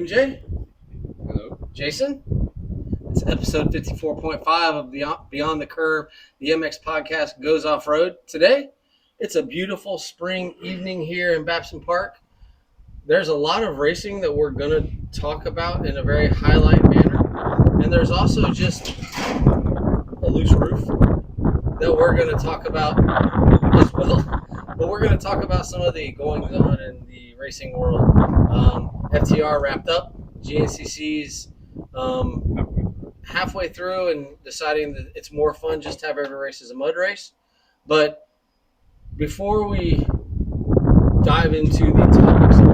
MJ? Hello. Jason? It's episode 54.5 of Beyond the Curve. The MX podcast goes off-road. Today, it's a beautiful spring evening here in Babson Park. There's a lot of racing that we're going to talk about in a very highlight manner. And there's also just a loose roof that we're going to talk about as well. But we're going to talk about some of the goings on in the racing world. FTR wrapped up. GNCC's halfway through and deciding that it's more fun just to have every race as a mud race. But before we dive into the topics of the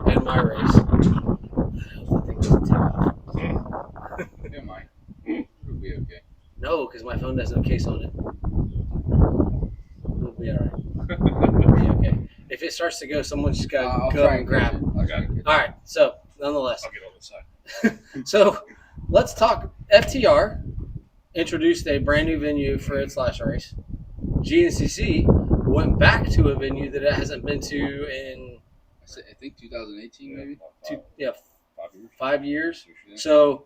day and my race, I think doesn't take off. It might. It'll be okay. No, because my phone doesn't have a case on it. It'll be all right. It'll be okay. If it starts to go, someone's just got to go and grab it. All right. So, nonetheless. I'll get on the side. So, let's talk. FTR introduced a brand new venue for its last race. GNCC went back to a venue that it hasn't been to in I think 2018 maybe. 5 years. Yeah. So,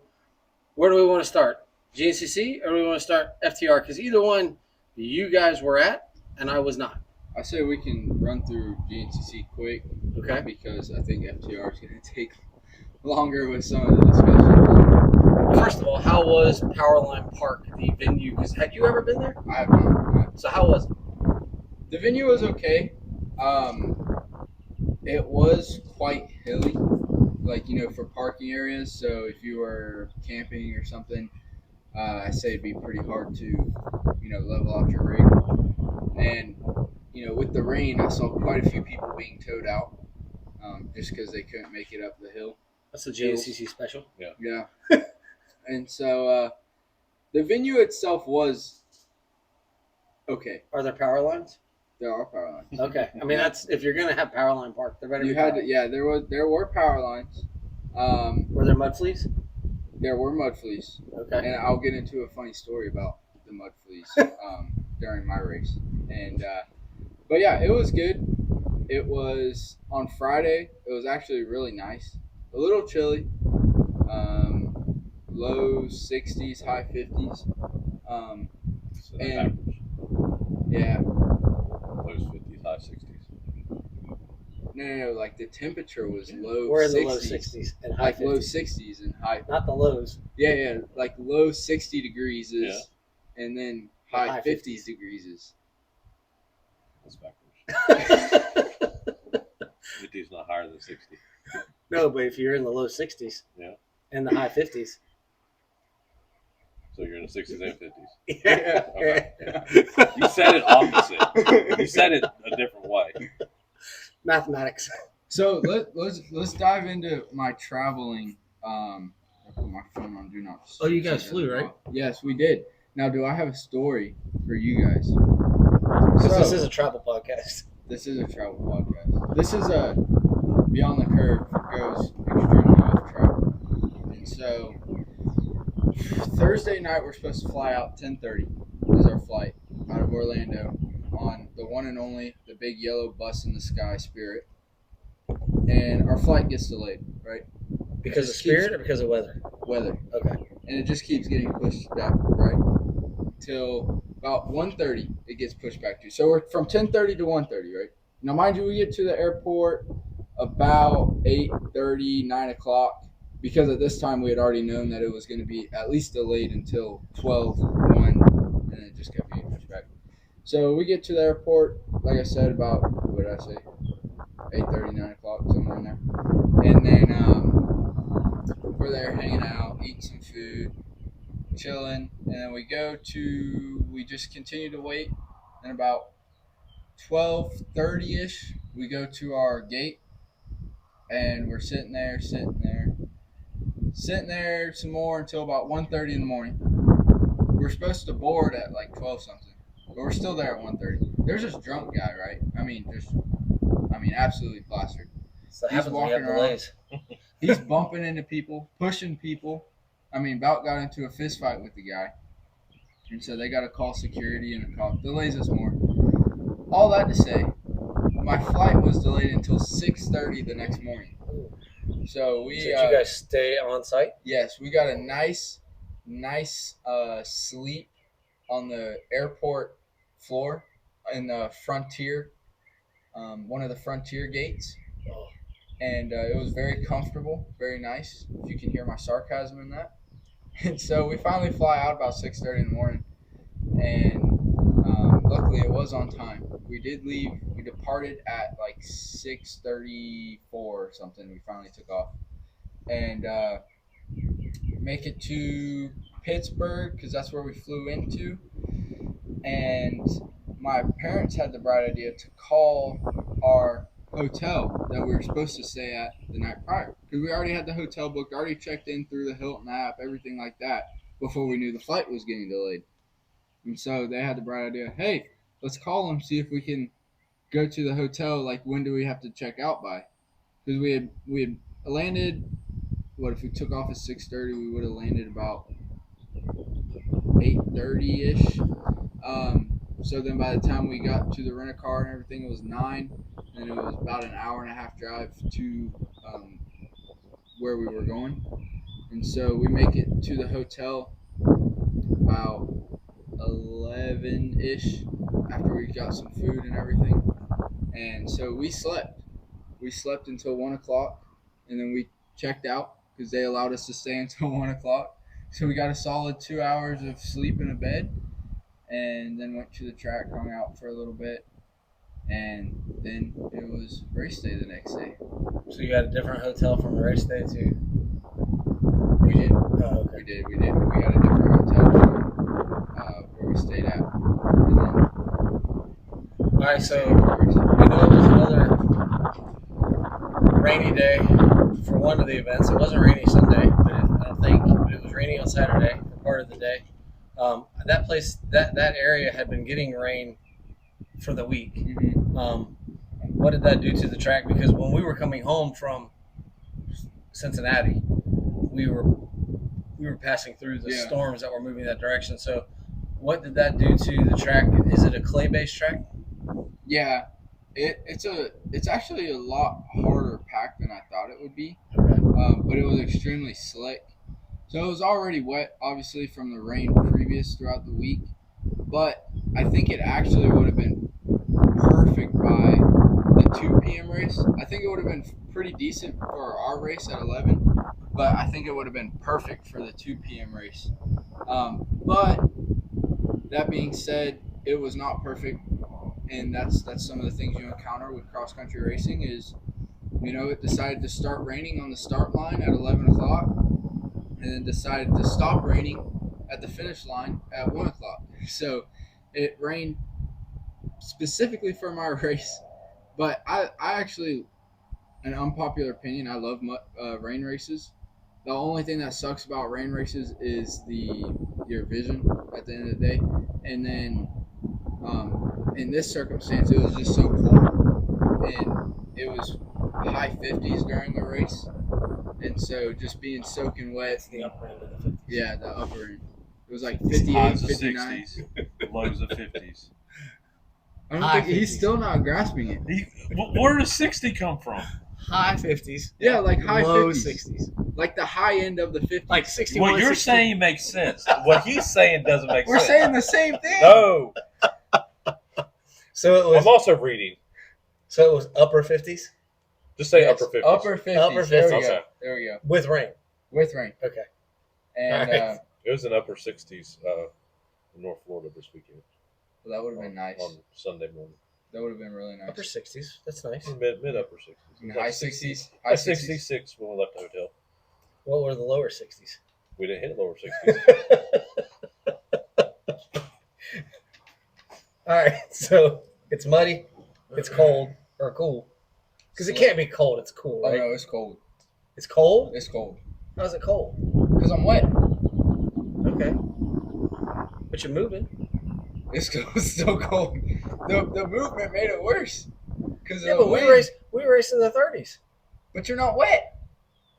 where do we want to start? GNCC or do we want to start FTR? Because either one you guys were at and I was not. I say we can run through GNCC quick. Okay. Because I think FTR is going to take longer with some of the discussion. First of all, how was Powerline Park, the venue? Because had you ever been there? I have not. So how was it? The venue was okay. It was quite hilly, for parking areas. So if you were camping or something, I say it'd be pretty hard to, level out your rig. And, with the rain, I saw quite a few people being towed out just because they couldn't make it up the hill. That's a GNCC special. Yeah. And so the venue itself was okay. Are there power lines? There are power lines. Okay. I mean, that's if you're going to have Powerline Park, there better be power lines. There were power lines. Were there mud fleas? There were mud fleas. Okay. And I'll get into a funny story about the mud fleas during my race. And but yeah, it was good. It was on Friday. It was actually really nice. A little chilly. Low 60s, high 50s. So And- average. Yeah. Lows 50s, high 60s. No. Like the temperature was low. We're in 60s. the low 60s and high Like 50s. low 60s and high. Not the lows. Yeah. Like low 60 degrees is, and then high High 50s degrees is. That's backwards. 50 is not higher than 60. No, but if you're in the low 60s Yeah. and the high 50s. So you're in the 60s and 50s. Yeah. Okay. You said it opposite. You said it a different way. Mathematics. So let's dive into my traveling. I put my phone on do not disturb. Oh, you guys flew, right? Yes, we did. Now, do I have a story for you guys? Because So- this is a travel podcast. This is a travel podcast. This is a Beyond the Curve goes extremely off track. And so Thursday night we're supposed to fly out 10:30 is our flight out of Orlando on the one and only the big yellow bus in the sky Spirit. And our flight gets delayed, right? Because of Just keeps- spirit or because of weather? Weather. Okay. And it just keeps getting pushed back, right? Till about 1:30 it gets pushed back to. So we're from 10:30 to 1:30, right? Now, mind you, we get to the airport about 8:30, 9 o'clock, because at this time we had already known that it was going to be at least delayed until 12, 1, and it just kept getting pushed back. So we get to the airport, like I said, about, what did I say, 8:30, 9 o'clock, somewhere in there. And then we're there hanging out, eating some food, chilling, and then we just continue to wait, and about 12:30ish we go to our gate, and we're sitting there some more until about 1:30 in the morning. We're supposed to board at like 12 something, but we're still there at 1:30. There's this drunk guy, right? I mean absolutely plastered. So that He's happens when you have walking around. delays. He's bumping into people, pushing people. About got into a fist fight with the guy. And so they got to call security, and the call delays us more. All that to say, my flight was delayed until 6:30 the next morning. So we Did you guys stay on site? yes, we got a nice sleep on the airport floor in the Frontier, one of the Frontier gates. Oh. And it was very comfortable, very nice. If you can hear my sarcasm in that. And so we finally fly out about 6:30 in the morning, and luckily it was on time. We did leave. We departed at like 6:34 or something. We finally took off, and make it to Pittsburgh because that's where we flew into. And my parents had the bright idea to call our hotel that we were supposed to stay at the night prior because we already had the hotel booked, already checked in through the Hilton app, everything like that before we knew the flight was getting delayed. And so they had the bright idea, hey, let's call them, see if we can go to the hotel. Like, when do we have to check out by? Because we had landed. What if we took off at 6:30? We would have landed about 8:30 ish. So then by the time we got to the rent-a-car and everything, it was 9, and it was about an hour and a half drive to where we were going. And so we make it to the hotel about 11-ish after we got some food and everything. And so we slept. We slept until 1 o'clock, and then we checked out because they allowed us to stay until 1 o'clock. So we got a solid 2 hours of sleep in a bed, and then went to the track, hung out for a little bit, and then it was race day the next day. So you got a different hotel from race day too? We did. Oh, okay. We did. We had a different hotel from where we stayed at. And then, All right, so we know it was another rainy day for one of the events. It wasn't rainy Sunday, but I don't think. But it was rainy on Saturday for part of the day. That place, that area had been getting rain for the week. What did that do to the track? Because when we were coming home from Cincinnati, we were passing through the storms that were moving that direction. So what did that do to the track? Is it a clay-based track? Yeah, it's actually a lot harder packed than I thought it would be. Okay. But it was extremely slick. So it was already wet, obviously, from the rain previous throughout the week. But I think it actually would have been perfect by the 2 p.m. race. I think it would have been pretty decent for our race at 11. But I think it would have been perfect for the 2 p.m. race. But that being said, it was not perfect. And that's some of the things you encounter with cross-country racing is, it decided to start raining on the start line at 11 o'clock. And then decided to stop raining at the finish line at 1 o'clock. So it rained specifically for my race. But I actually, an unpopular opinion, I love rain races. The only thing that sucks about rain races is your vision at the end of the day. And then in this circumstance, it was just so cold. And it was high 50s during the race. And so just being soaking wet. The upper end of the 50s. Yeah, the upper end. It was like 58, Highs of 59. 60s, lows of 50s. I don't think he's still not grasping it. Where does 60 come from? High 50s. Yeah, like high low 50s. 60s. Like the high end of the 50s. Like 61. What you're 60. saying makes sense. What he's saying doesn't make We're sense. saying the same thing. No. So it was. I'm also reading. So it was upper 50s Just say Yes, upper 50s. Upper 50s. Upper There we 50s. go. There we go. with rain. With rain. Okay. And Alright. It was in upper 60s in North Florida this weekend. well, that would have been nice. On Sunday morning. That would have been really nice. Upper 60s. That's nice. Mid upper 60s. In high 60s. High 66 when we left the hotel. What were the lower 60s? We didn't hit lower 60s. All right. So it's muddy. It's cold or cool. Because it can't be cold. It's cool, Oh right? no, it's cold. It's cold? It's cold. How's it cold? Because I'm wet. Okay. But you're moving. It's still cold. The movement made it worse. Because Yeah, but we race in the 30s. But you're not wet.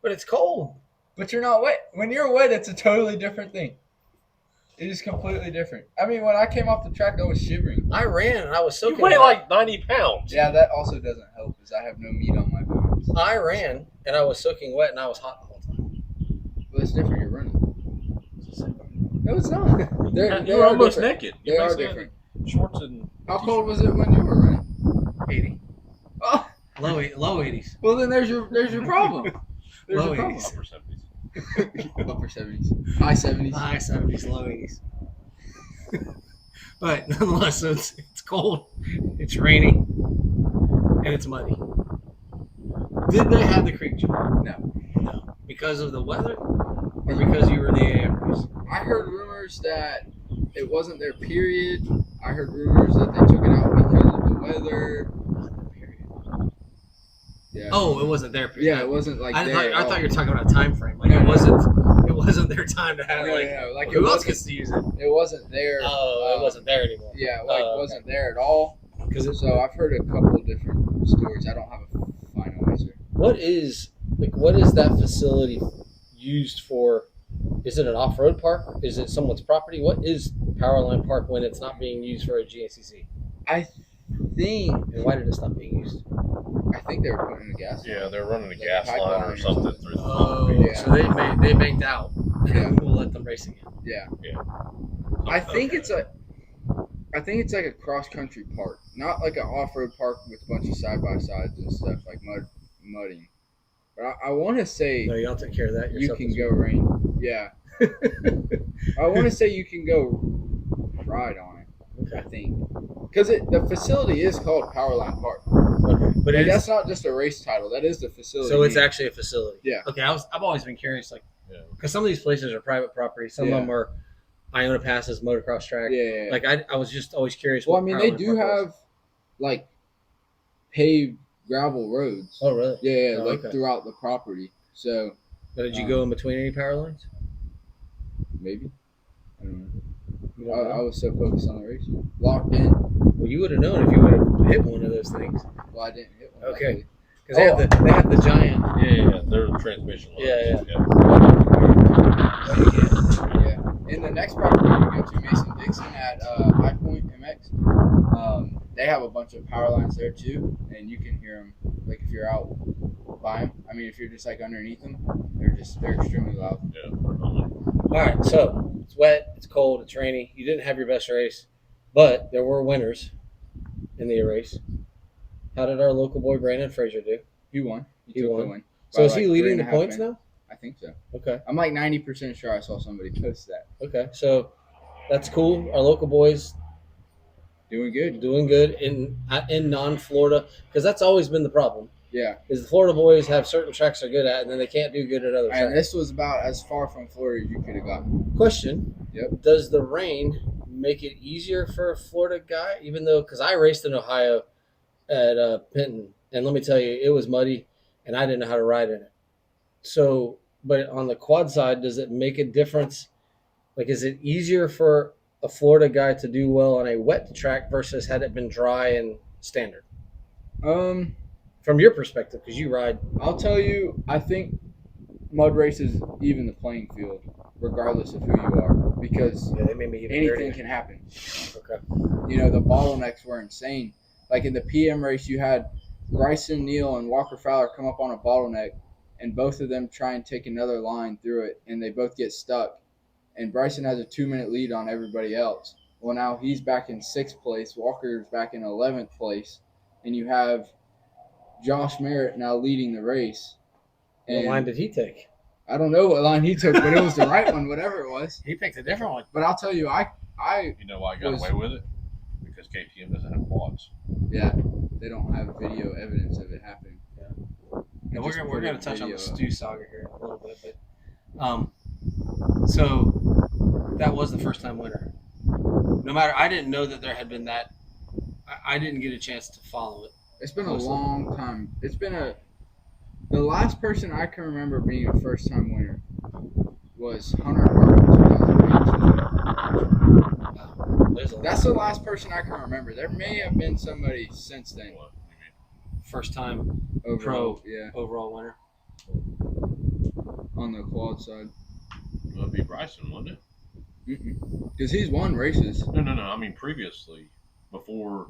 But it's cold. But you're not wet. When you're wet, it's a totally different thing. It is completely different. I mean, when I came off the track, I was shivering. I ran and I was You soaking weigh wet. like 90 pounds. Yeah, that also doesn't help, because I have no meat on my bones. I ran and I was soaking wet and I was hot the whole time. Well, it's different. You're running. No, it's not. They You're are almost different. naked. They You are basically different. had shorts and. How cold was it when you were running? 80. Oh, Low 80s. well then there's your problem. There's Low your problem. 80s. Upper 70s. Upper 70s, high 70s. High 70s, low 80s. But nonetheless, so it's cold, it's raining, and it's muddy. Did they have the creek jump? No. Because of the weather or because you were the AM race? I heard rumors that it wasn't their period. I heard rumors that they took it out because of the weather. Yeah. Oh, it wasn't their period. Yeah, it wasn't like I there. thought you were talking about a time frame. Like No, it no. wasn't their time to have Like who it else wasn't, gets to use it? it wasn't there. Oh, it wasn't there anymore. Yeah, Oh, wasn't there at all. Because So I've heard a couple of different stories. I don't have a final answer. what is that facility used for? Is it an off-road park? Is it someone's property? What is Powerline Park when it's not being used for a GNCC? I think And why did it stop being used? they were putting in a gas. Yeah, they're running a Like gas pipeline line or or something through the Oh, Yeah. so they banked out. Yeah. We'll let them race again. Yeah. Yeah. I think Okay. it's like a cross country park, not like an off road park with a bunch of side by sides and stuff like mudding. But I want to say No, y'all take care of that you yourself. can go rain. Yeah. I want to say you can go ride on it. I Okay. think because the facility is called Powerline Park. Okay. But And it that's is, not just a race title. That is the facility. so it's name. actually a facility. Yeah. Okay. I've always been curious, like, Yeah. because some of these places are private property. Some Yeah. of them are Iona Passes motocross track. Yeah. Like I was just always curious. Well, I what mean, they Powerline do Park was. have like paved gravel roads. Oh, really? Yeah, Oh, like okay. throughout the property. So But did you go in between any power lines? maybe. I don't know. You don't know? I was so focused on the race, locked in. Well, you would have known if you would have hit one of those things. Well, I didn't hit one. Okay. luckily. Because they have the giant. Yeah, they're transmission lines. Yeah. Yeah. In the next property we go to, Mason Dixon at High Point MX, they have a bunch of power lines there too, and you can hear them. Like if you're out by them, I mean, if you're just like underneath them, they're extremely loud. Yeah. All All right, so it's wet, it's cold, it's rainy. You didn't have your best race, but there were winners in the race. How did our local boy Brandon Fraser do? He won. He took won. the win. So By is he like leading the 3.5 points minutes. now? I think so. Okay, I'm like 90% sure I saw somebody post that. okay. So that's cool. Our local boys Doing good. doing good in non-Florida, because that's always been the problem. Yeah. Is the Florida boys have certain tracks they're good at, and then they can't do good at other And tracks. this was about as far from Florida as you could have gotten. Question: Yep. Does the rain make it easier for a Florida guy? Even though, because I raced in Ohio at Penton, and let me tell you, it was muddy, and I didn't know how to ride in it. So, but on the quad side, does it make a difference? Like, is it easier for a Florida guy to do well on a wet track versus had it been dry and standard? From your perspective, because you ride. I'll tell you, I think mud races even the playing field, regardless of who you are, because Yeah, they made me even anything dirtier. can happen. Okay. You know, the bottlenecks were insane. Like in the PM race, you had Bryson Neal and Walker Fowler come up on a bottleneck, and both of them try and take another line through it, and they both get stuck. And Bryson has a 2-minute lead on everybody else. Well, now he's back in 6th place. Walker's back in 11th place. And you have Josh Merritt now leading the race. What And line did he take? I don't know what line he took, but it was the right one, whatever it was. He picked a different one. But I'll tell you, I You know why I got Was- away with it? Because KTM doesn't have quads. yeah, they don't have video evidence of it happening. And Just we're put gonna a touch on video the up. Stu saga here a little bit, but so that was the first time winner. No matter, I didn't know that there had been that. I didn't get a chance to follow it. It's been a Closely. long time. It's been the last person I can remember being a first time winner was Hunter Hart in 2018. There's a That's the last person I can remember. There may have been somebody since then. What? first time Overall, yeah, overall winner. on the quad side. Well, it'd be Bryson, wouldn't it? Because he's won races. No. I mean, previously, before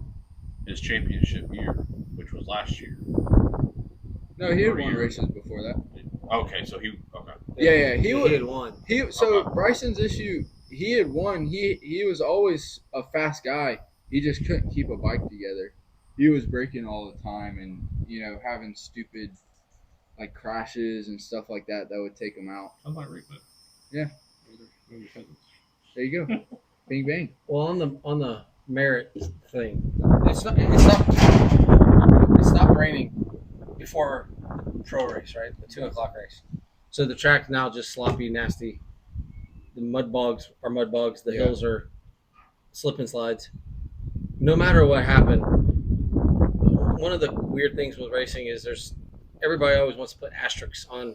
his championship year, which was last year. No, he had Or won you- races before that. Okay, so he okay. Yeah, he had won. So Okay. Bryson's issue, he had won. He was always a fast guy. He just couldn't keep a bike together. He was braking all the time and having stupid like crashes and stuff like that would take him out. I might read that. Yeah. They're your cousins. There you go. Bing bang. Well, on the merit thing, it stopped raining before pro race, right? The 2:00 race. So the track's now just sloppy, nasty. The mud bogs are mud bugs. The hills are slip and slides. No matter what happened, one of the weird things with racing is everybody always wants to put asterisks on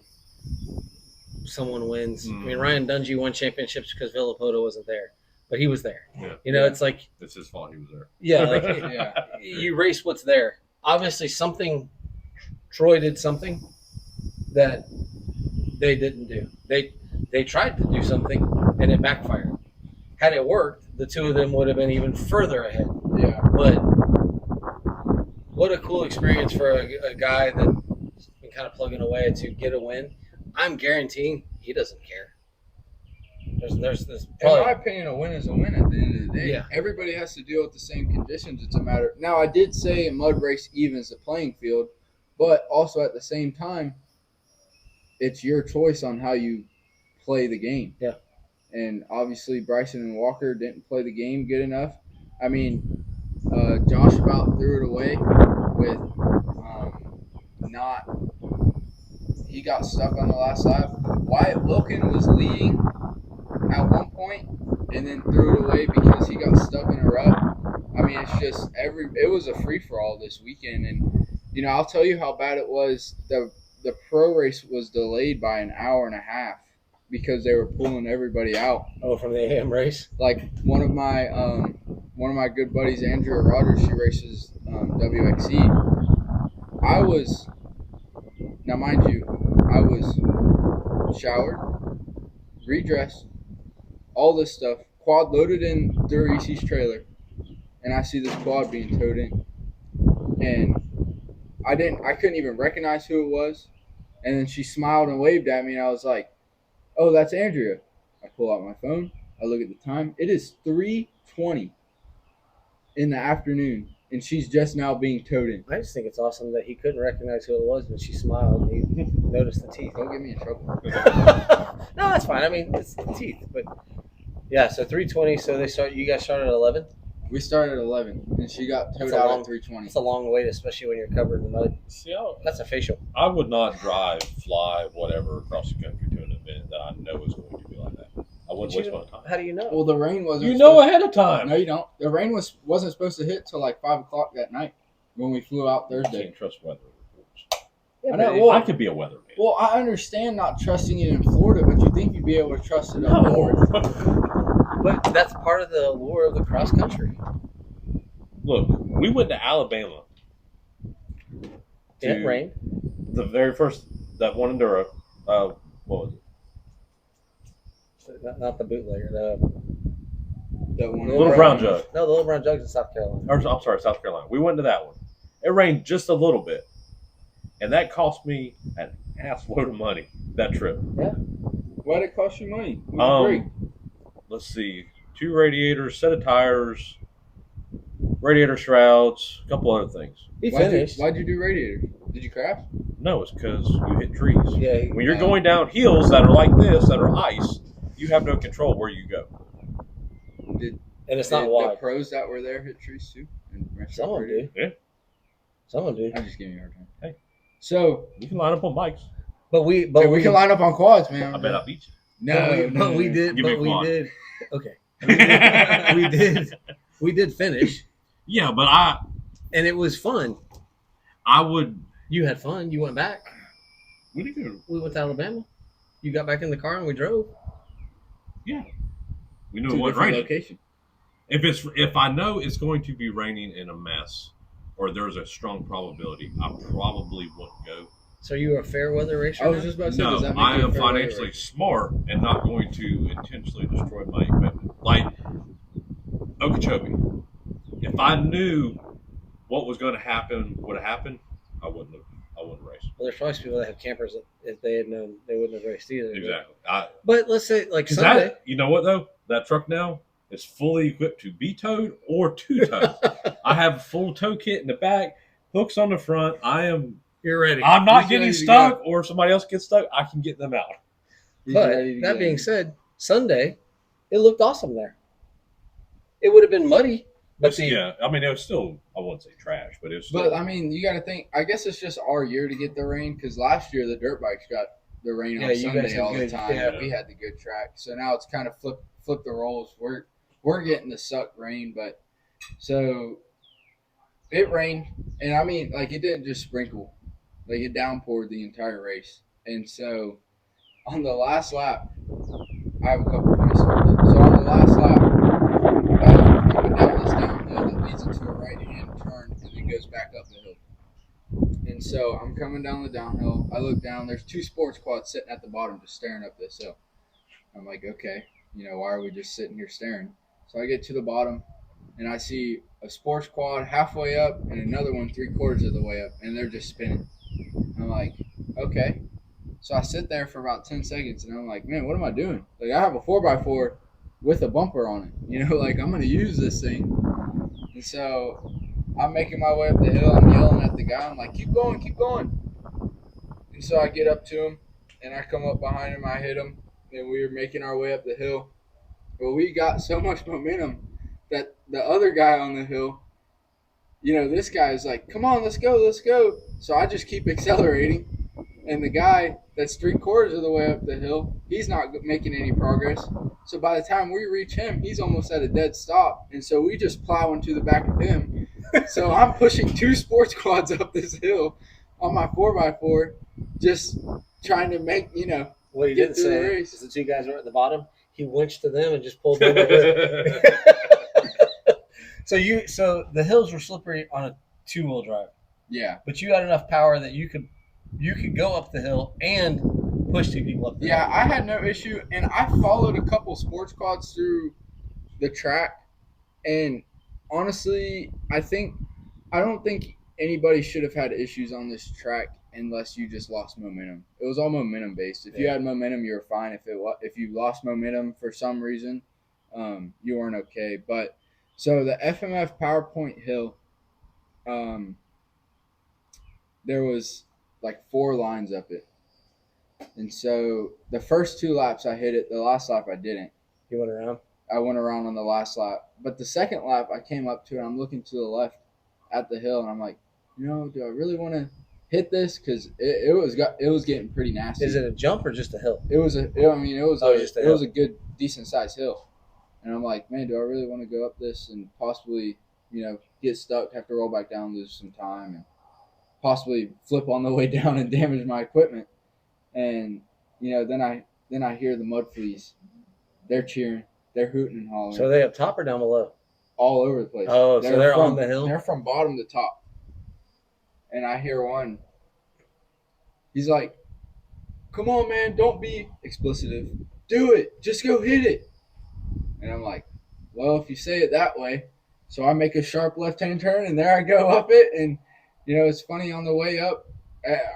someone wins. I mean, Ryan Dungey won championships because Villapoto wasn't there, but he was there. Yeah. It's like It's his fault he was there. yeah, like Yeah. you race what's there. Obviously, Troy did something that they didn't do. They tried to do something and it backfired. Had it worked, the two of them would have been even further ahead. Yeah. But what a cool experience for a guy that's been kind of plugging away to get a win. I'm guaranteeing he doesn't care. There's this In probably my opinion, a win is a win at the end of the day. Yeah. Everybody has to deal with the same conditions. It's a matter. Now, I did say a mud race evens the playing field, but also at the same time, it's your choice on how you play the game. Yeah. And obviously, Bryson and Walker didn't play the game good enough. I mean, Josh about threw it away with not. He got stuck on the last lap. Wyatt Wilkin was leading at one point and then threw it away because he got stuck in a rut. I mean, it's just it was a free for all this weekend, and I'll tell you how bad it was. The pro race was delayed by an hour and a half because they were pulling everybody out. from the AM race. Like one of my good buddies, Andrea Rogers, she races WXC. Now mind you, I was showered, redressed, all this stuff, quad loaded in Durisi's trailer, and I see this quad being towed in, and I couldn't even recognize who it was, and then she smiled and waved at me, and I was like, "Oh, that's Andrea." I pull out my phone, I look at the time. It is 3:20 in the afternoon, and she's just now being towed in. I just think it's awesome that he couldn't recognize who it was when she smiled. And he noticed the teeth. Don't get me in trouble. No, that's fine. I mean, it's the teeth, but yeah. So 3:20. So you guys started at 11. We started at 11, and she got towed That's a out long- at 3:20. It's a long wait, especially when you're covered in mud. See, That's a facial. I would not drive, fly, whatever across the country to an event that I know is going to be like that. I wouldn't waste my time. How do you know? Well, the rain wasn't. You know ahead of time. No, you don't. The rain wasn't supposed to hit till like 5 o'clock that night when we flew out I Thursday. can't trust weather reports. Yeah, I know, but well- I could be a weatherman. Well, I understand not trusting it in Florida, but you think you'd be able to trust it up north. but that's part of the allure of the cross country. Look, we went to Alabama. It rained. The very first, that one Enduro. What was it? Not the bootlegger. That one. Little Little Brown Jug. No, the Little Brown Jug's in South Carolina. Or, I'm sorry, South Carolina. We went to that one. It rained just a little bit. And that cost me an ass load of money, that trip. Why'd it cost you money? It was great. Let's see. 2 radiators, set of tires, radiator shrouds, a couple other things. He finished. Why'd you do radiators? Did you crash? No, it's because you hit trees. Yeah. When you're going down hills that are like this, that are ice, you have no control where you go. And it's not Did the wide. pros that were there hit trees too? And messed up Someone radiators? do. Yeah. Someone do. I'm just giving you a hard time. Hey. So You can line up on bikes. But we we can line up on quads, man. I bet I beat No, we did. Give me But we one. did. Okay. you. We did finish, Yeah, but and it was fun. I would. You had fun. You went back. We did go. We went to Alabama. You got back in the car and we drove. We knew it Two wasn't different raining. locations. If I know it's going to be raining in a mess, or there's a strong probability, I probably wouldn't go. So you were a fair weather racer? I was now? just about to say, No, does that make I you a am fair weather financially racer? smart and not going to intentionally destroy my equipment. Like Okeechobee, if I knew what was going to happen would have happened, I wouldn't race. Well, there's probably people that have campers that if they had known, they wouldn't have raced either. Exactly. But let's say like Sunday. You know what though? That truck now is fully equipped to be towed or to tow. I have a full tow kit in the back, hooks on the front. You're ready. I'm not He's getting ready to stuck, or if somebody else gets stuck, I can get them out. He's But ready to that go. being said, Sunday, it looked awesome there. It would have been muddy, but Yeah, I mean, it was still, I wouldn't say trash, but it was still. But I mean, you got to think. I guess it's just our year to get the rain because last year the dirt bikes got the rain Yeah, on you guys Sunday had all the good- time. yeah. We had the good track, so now it's kind of flip the roles. We're getting the suck rain, but so it rained, and I mean, like it didn't just sprinkle, like it downpoured the entire race. And so on the last lap, I have a couple funny stories. So on the last lap, coming down this downhill that leads into a right-hand turn and then goes back up the hill. And so I'm coming down the downhill. I look down. There's 2 sports quads sitting at the bottom just staring up this hill. I'm like, okay, why are we just sitting here staring? So I get to the bottom, and I see a sports quad halfway up and another one 3/4 of the way up, and they're just spinning. I'm like, okay. So I sit there for about 10 seconds, and I'm like, man, what am I doing? Like, I have a 4x4 with a bumper on it. Like, I'm going to use this thing. And so I'm making my way up the hill. I'm yelling at the guy. I'm like, keep going, keep going. And so I get up to him, and I come up behind him. I hit him, and we were making our way up the hill. But we got so much momentum that the other guy on the hill, this guy is like, come on, let's go, let's go. So I just keep accelerating. And the guy that's 3/4 of the way up the hill, he's not making any progress. So by the time we reach him, he's almost at a dead stop. And so we just plow into the back of him. So I'm pushing 2 sports quads up this hill on my 4x4, just trying to make, what he get didn't through the say race. is the 2 guys were at the bottom. He winched to them and just pulled them over. So the hills were slippery on a 2-wheel drive, Yeah. but you had enough power that you could go up the hill and push 2 people up the hill. Yeah, I had no issue, and I followed a couple sports quads through the track, and honestly, I don't think anybody should have had issues on this track unless you just lost momentum. It was all momentum based. If you had momentum, you were fine. If you lost momentum for some reason, you weren't okay. But so the FMF PowerPoint Hill, there was like 4 lines up it. And so the first 2 laps I hit it. The last lap I didn't. You went around? I went around on the last lap. But the second lap I came up to it. I'm looking to the left at the hill, and I'm like, do I really want to hit this? Because it was getting pretty nasty. Is it a jump or just a hill? It was a good, decent sized hill. And I'm like, man, do I really want to go up this and possibly, get stuck, have to roll back down, lose some time, and possibly flip on the way down and damage my equipment? And then I hear the mud fleas. They're cheering, they're hooting and hollering. So are they up top or down below? All over the place. Oh, so they're on the hill? They're from bottom to top. And I hear one. He's like, come on, man, don't be explicitive. Do it. Just go hit it. And I'm like, well, if you say it that way. So I make a sharp left-hand turn, and there I go up it. And, it's funny, on the way up,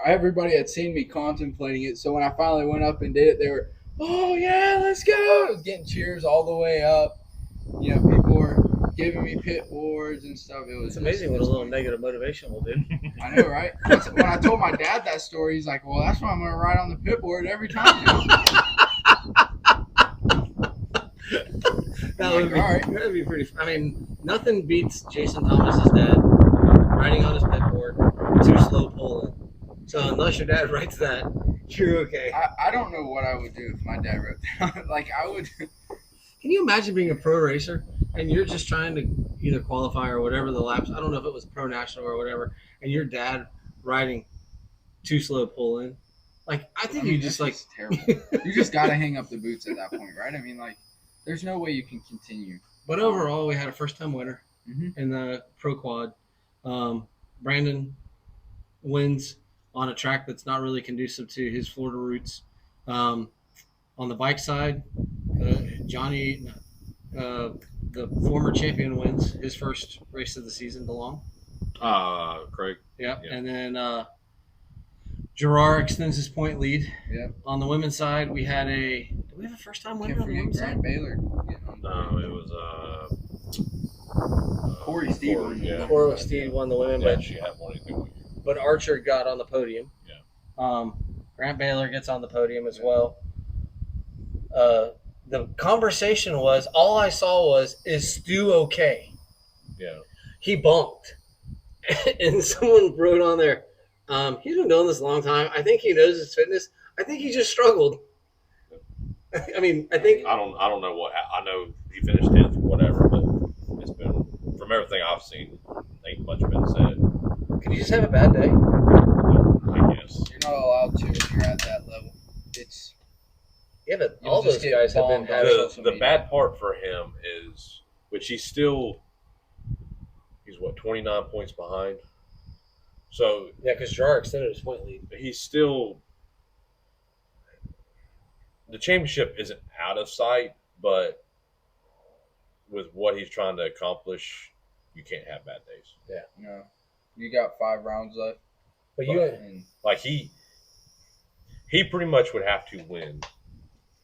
everybody had seen me contemplating it. So when I finally went up and did it, they were, oh, yeah, let's go. I was getting cheers all the way up. People were giving me pit boards and stuff. It's amazing what a little negative motivation will do. I know, right? When I told my dad that story, he's like, well, that's why I'm going to ride on the pit board every time. That'd be pretty. I mean, nothing beats Jason Thomas's dad riding on his pit board, 2 slow pulling. So unless your dad writes that, you're okay. I don't know what I would do if my dad wrote that. Like, I would. Can you imagine being a pro racer and you're just trying to either qualify or whatever the laps? I don't know if it was pro national or whatever, and your dad riding 2 slow pull in. Like, I think you just like terrible. You just got to hang up the boots at that point, right? I mean, like, there's no way you can continue. But overall, we had a first-time winner Mm-hmm. in the pro quad. Brandon wins on a track that's not really conducive to his Florida roots. On the bike side, Johnny, the former champion, wins his first race of the season, DeLong. Craig. Yep. Yeah. And then Gerard extends his point lead. Yep. On the women's side, we had do we have a first time winner Can't on the forget women's Grant side? Baylor getting on. No, it was Corey Steele won the Yeah. women's Corey side, Steele won the women, Yeah, she had one of the but Archer got on the podium. Yeah. Grant Baylor gets on the podium as well. The conversation was, all I saw was, is Stu okay? Yeah. He bonked. And someone wrote on there, he's been doing this a long time. I think he knows his fitness. I think he just struggled. I mean, I think I don't know what I know. He finished 10th or whatever, but it's been from everything I've seen. Ain't much been said. could you just have a bad day? I guess. You're not allowed to when you're at that level. It's Yeah, but You'll all just those get guys have been bombed on having. social The media. bad part for him is, which he's 29 points behind. So Yeah, because Gerard extended his point lead. he's still. The championship isn't out of sight, but with what he's trying to accomplish, you can't have bad days. you got 5 rounds left. But you, And Like he pretty much would have to win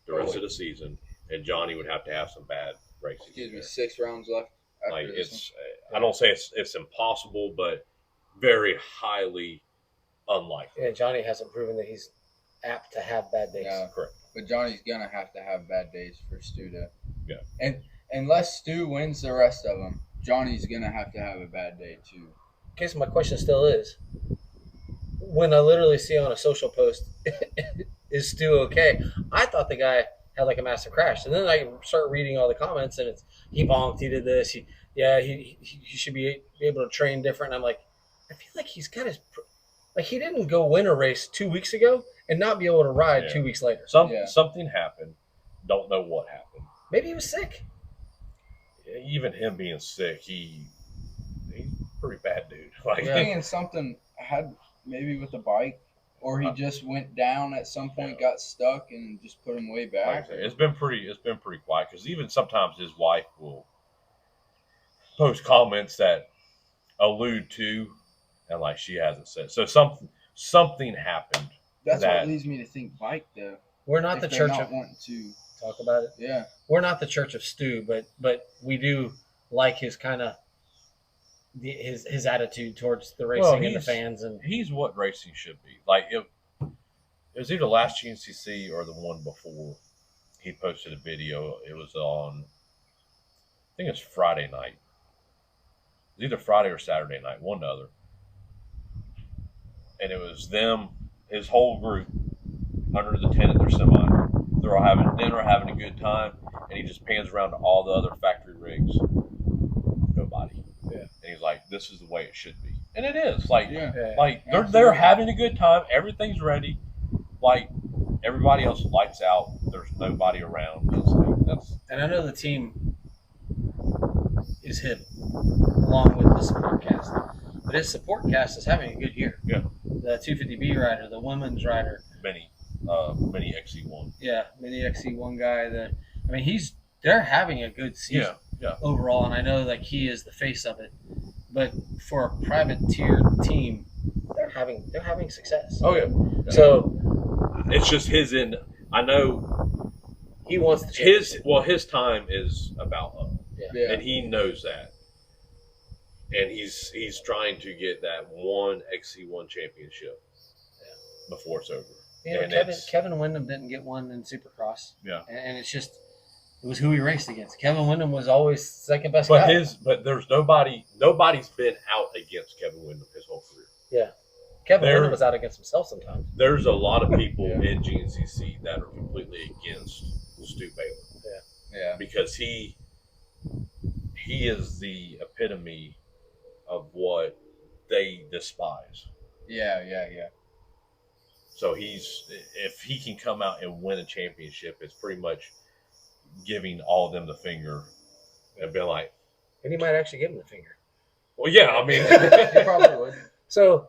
the rest of the season, and Johnny would have to have some bad races. excuse me, 6 rounds left. After Like this it's, I don't say it's impossible, but very highly unlikely. yeah, Johnny hasn't proven that he's apt to have bad days. Yeah. Correct. But Johnny's gonna have to have bad days for Stu to. Yeah. And unless Stu wins the rest of them, Johnny's gonna have to have a bad day too. Okay, so my question still is, when I literally see on a social post, is Stu okay? I thought the guy had like a massive crash, and then I start reading all the comments, and it's he bonked, he did this, he should be able to train different. And I'm like, I feel like he's got his, like he didn't go win a race 2 weeks ago and not be able to ride Yeah. 2 weeks later. Something happened. Don't know what happened. Maybe he was sick. Even him being sick, he's a pretty bad dude. Like Yeah. Thinking something had maybe with the bike, or he just went down at some point, got stuck, and just put him way like I back. said, it's been pretty quiet because even sometimes his wife will post comments that allude to, and like she hasn't said. So something happened. That's that- what leads me to think bike though. We're not the If they're church not of wanting to. talk about it. Yeah. We're not the church of Stu, but we do like his kind of his attitude towards the racing and the fans. And He's what racing should be. Like it was either last GNCC or the one before. He posted a video. It was on, I think it's Friday night. It was either Friday or Saturday night, one or the other. And it was them, his whole group, under the tent at their semi. They're all having dinner, having a good time, and he just pans around to all the other factory rigs. Nobody. Yeah. And he's like, "This is the way it should be," and it is. Like, Yeah. like they're Absolutely. having a good time. Everything's ready. Like everybody else lights out. There's nobody around. It's like, that's and I know the team is hip along with the support cast, but his support cast is having a good year. Yeah. The 250B rider, the women's rider, many XE1. yeah, mini XC1 guy. They're having a good season. Yeah. Overall, and I know like he is the face of it, but for a private tier team, they're having success. Oh yeah. So It's just his end. I know he wants the his time is about up, Yeah. and he knows that, and he's trying to get that one XC1 championship before it's over. You know, and Kevin Windham didn't get one in Supercross. Yeah. And it's just it was who he raced against. Kevin Windham was always second best guy. But there's nobody's been out against Kevin Windham his whole career. Yeah. Kevin There- Windham was out against himself sometimes. There's a lot of people Yeah. in GNCC that are completely against Stu Baylor. Yeah. Because he is the epitome of what they despise. Yeah. So if he can come out and win a championship, it's pretty much giving all of them the finger and being like, And he might actually give him the finger. well, yeah, I mean, He probably would. So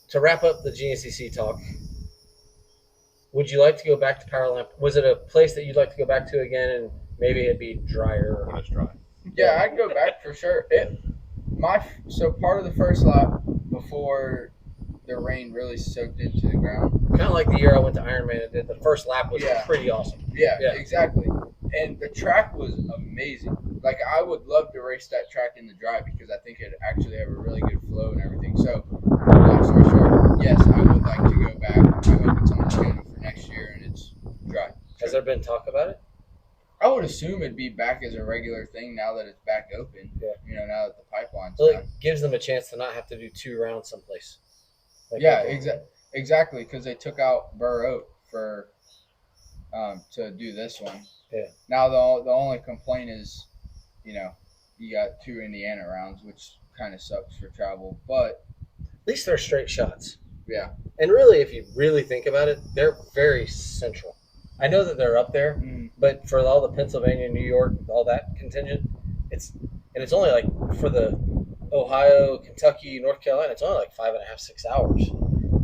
to wrap up the GNCC talk, would you like to go back to Powerline? Was it a place that you'd like to go back to again, and maybe it'd be drier? when it's dry. Yeah, I'd go back for sure. So part of the first lap before the rain really soaked into the ground. Kind of like the year I went to Ironman and did. The first lap was pretty awesome. Yeah, Yeah. exactly. And the track was amazing. Like, I would love to race that track in the dry because I think it actually have a really good flow and everything. So, long story short, yes, I would like to go back. I hope it's on the schedule for next year and it's dry. Has there been talk about it? I would assume it'd be back as a regular thing now that it's back open. Yeah. You know, now that the pipeline's Well, done. it gives them a chance to not have to do 2 rounds someplace. Yeah, exactly, because they took out Burr Oak for to do this one. Yeah. Now the only complaint is, you know, you got 2 Indiana rounds, which kind of sucks for travel. But at least they're straight shots. Yeah. And really, if you really think about it, they're very central. I know that they're up there, but for all the Pennsylvania, New York, all that contingent, it's only like for the Ohio, Kentucky, North Carolina, it's only like 5.5, 6 hours.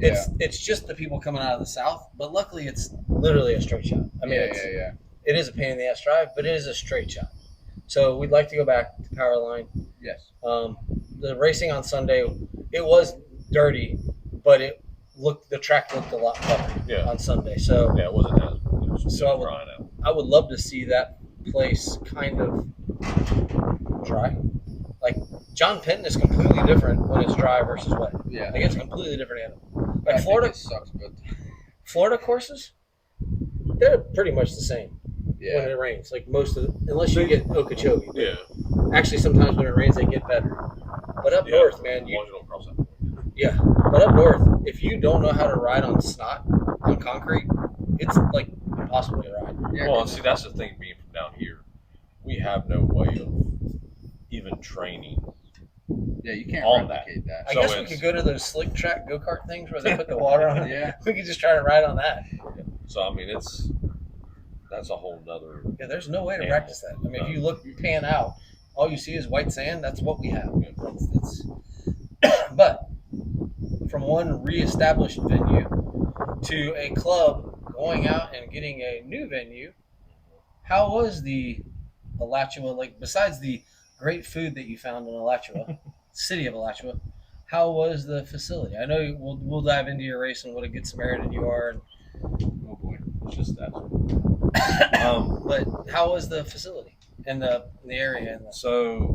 It's just the people coming out of the South, but luckily it's literally a straight shot. I mean, it is a pain in the ass drive, but it is a straight shot. So we'd like to go back to Powerline. Yes. The racing on Sunday, it was dirty, but the track looked a lot better on Sunday. So yeah, it wasn't as. So I would love to see that place kind of dry. Like John Penton is completely different when it's dry versus wet. Yeah, like it's a completely different animal. Like Florida sucks, but Florida courses, they're pretty much the same when it rains. Like unless you get Okeechobee. Yeah. Actually, sometimes when it rains, they get better. But up north, man, but up north, if you don't know how to ride on snot on concrete, it's like impossible to ride. Yeah, well, see, that's the thing. Being from down here, we have no way of even training. Yeah, you can't replicate that. I guess we could go to those slick track go-kart things where they put the water on it. Yeah, we could just try to ride on that. So I mean, that's a whole nother. Yeah, there's no way to practice that. I mean, if you pan out, all you see is white sand. That's what we have. But from one reestablished venue to a club going out and getting a new venue, how was the Alachua? Like, besides the great food that you found in Alachua, city of Alachua, how was the facility? I know we'll dive into your race and what a good Samaritan you are. And, oh boy, it's just that. But how was the facility in the area? So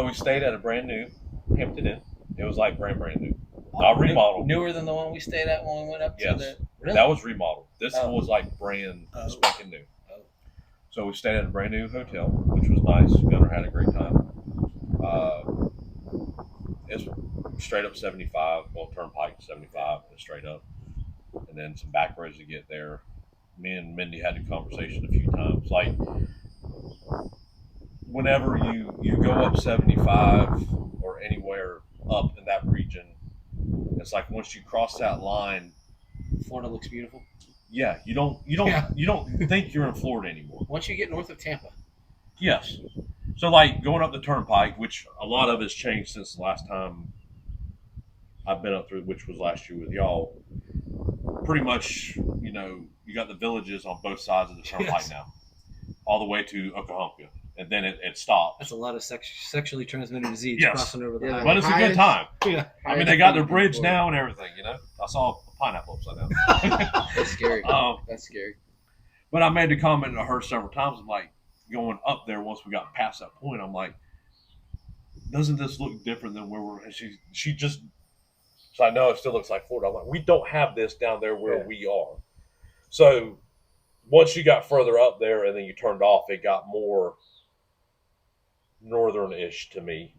we stayed at a brand new Hampton Inn. It was like brand new. Not remodeled. Newer than the one we stayed at when we went up to the... Really? That was remodeled. This was like brand spanking new. Oh. So we stayed at a brand new hotel, which was nice. Gunnar had a great time. It's straight up 75, well, Turnpike 75, and straight up. And then some back roads to get there. Me and Mindy had a conversation a few times. Like, whenever you go up 75 or anywhere up in that region, it's like once you cross that line, Florida looks beautiful. Yeah, you don't think you're in Florida anymore. Once you get north of Tampa. Yes. So like going up the Turnpike, which a lot of has changed since the last time I've been up through, which was last year with y'all. Pretty much, you got the villages on both sides of the Turnpike now, all the way to Oklahoma. And then it stops. That's a lot of sexually transmitted disease crossing over the highway. But it's a good time. Yeah. I mean, they got their bridge now and everything, I saw a pineapple upside down. That's scary. That's scary. But I made the comment to her several times. I'm like, going up there once we got past that point, I'm like, doesn't this look different than where we're... She just... So I know it still looks like Florida. I'm like, we don't have this down there where we are. So once you got further up there and then you turned off, it got more northern-ish to me.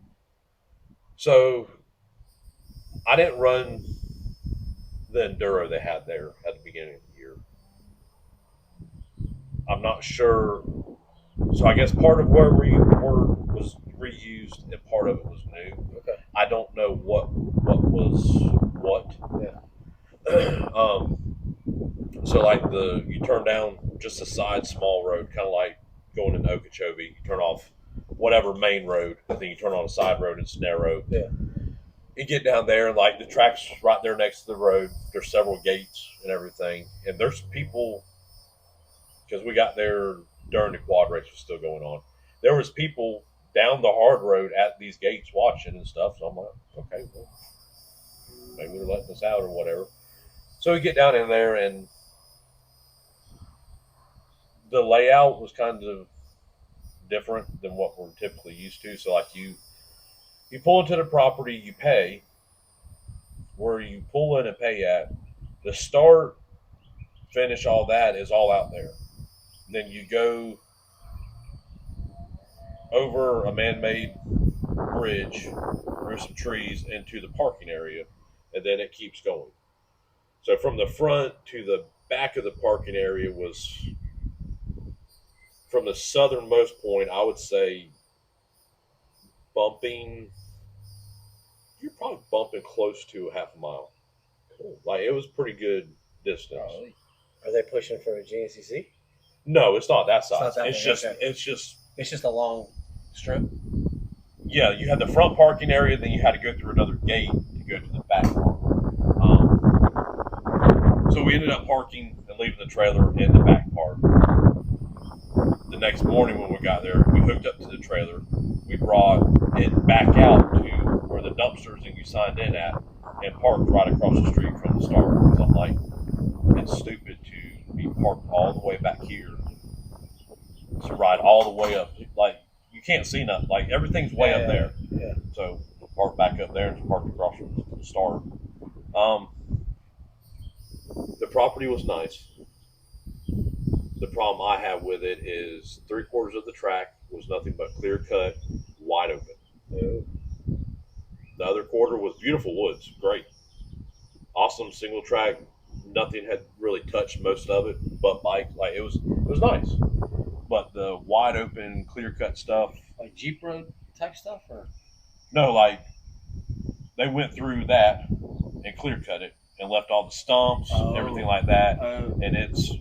So I didn't run the enduro they had there at the beginning of the year. I'm not sure. So I guess part of where we were was reused and part of it was new. Okay. I don't know what was what. Yeah. So like you turn down just a side small road, kind of like going into Okeechobee. You turn off whatever main road, and then you turn on a side road. It's narrow. Yeah. You get down there, and like the track's right there next to the road. There's several gates and everything, and there's people. Because we got there during the quad race was still going on. There was people down the hard road at these gates watching and stuff. So I'm like, okay, well, maybe they're letting us out or whatever. So we get down in there, and the layout was kind of different than what we're typically used to. So like you pull into the property, you pay. Where you pull in and pay at, the start, finish, all that is all out there. Then you go over a man-made bridge through some trees into the parking area, and then it keeps going. So from the front to the back of the parking area was, from the southernmost point, I would say bumping. You're probably bumping close to a half a mile. Cool. Like it was pretty good distance. Probably. Are they pushing for a GNCC? No, it's not that size. It's not that It's big, just okay. it's just a long strip. yeah. You had the front parking area, then you had to go through another gate to go to the back park. So we ended up parking and leaving the trailer in the back park. The next morning when we got there, we hooked up to the trailer. We brought it back out to where the dumpsters and you signed in at, and parked right across the street from the start. Because I'm like, it's stupid to be parked all the way back here to ride all the way up. Like you can't see nothing. Like everything's way up there. Yeah. So parked back up there and parked across from the start. The property was nice. The problem I have with it is 3/4 of the track was nothing but clear cut, wide open. Oh. The other quarter was beautiful woods, great, awesome single track. Nothing had really touched most of it, but bike. Like it was nice. But the wide open, clear cut stuff, Like Jeep Road type stuff, or no, like they went through that and clear cut it and left all the stumps, everything like that, and it's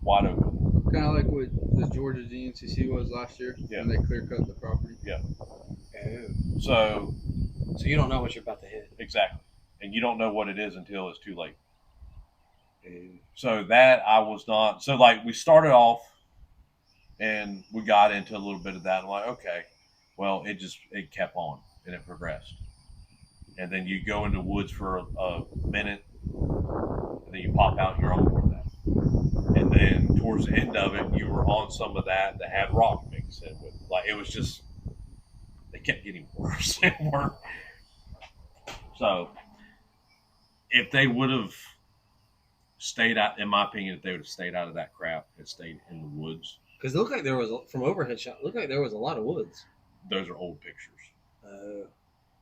wide open. Kind of like what the Georgia GNCC was last year when they clear cut the property. Yeah. Oh. So you don't know what you're about to hit. exactly, and you don't know what it is until it's too late. So that I was not. So like we started off, and we got into a little bit of that. I'm like, okay, well, it kept on and it progressed, and then you go into woods for a minute, and then you pop out and you're on more of that, and then towards the end of it, you were on some of that had rock mixed in with. Like it was just, they kept getting worse and worse. So if they would have stayed out, in my opinion, if they would have stayed out of that crap and stayed in the woods. Because it looked like there was, from overhead shot, it looked like there was a lot of woods. Those are old pictures.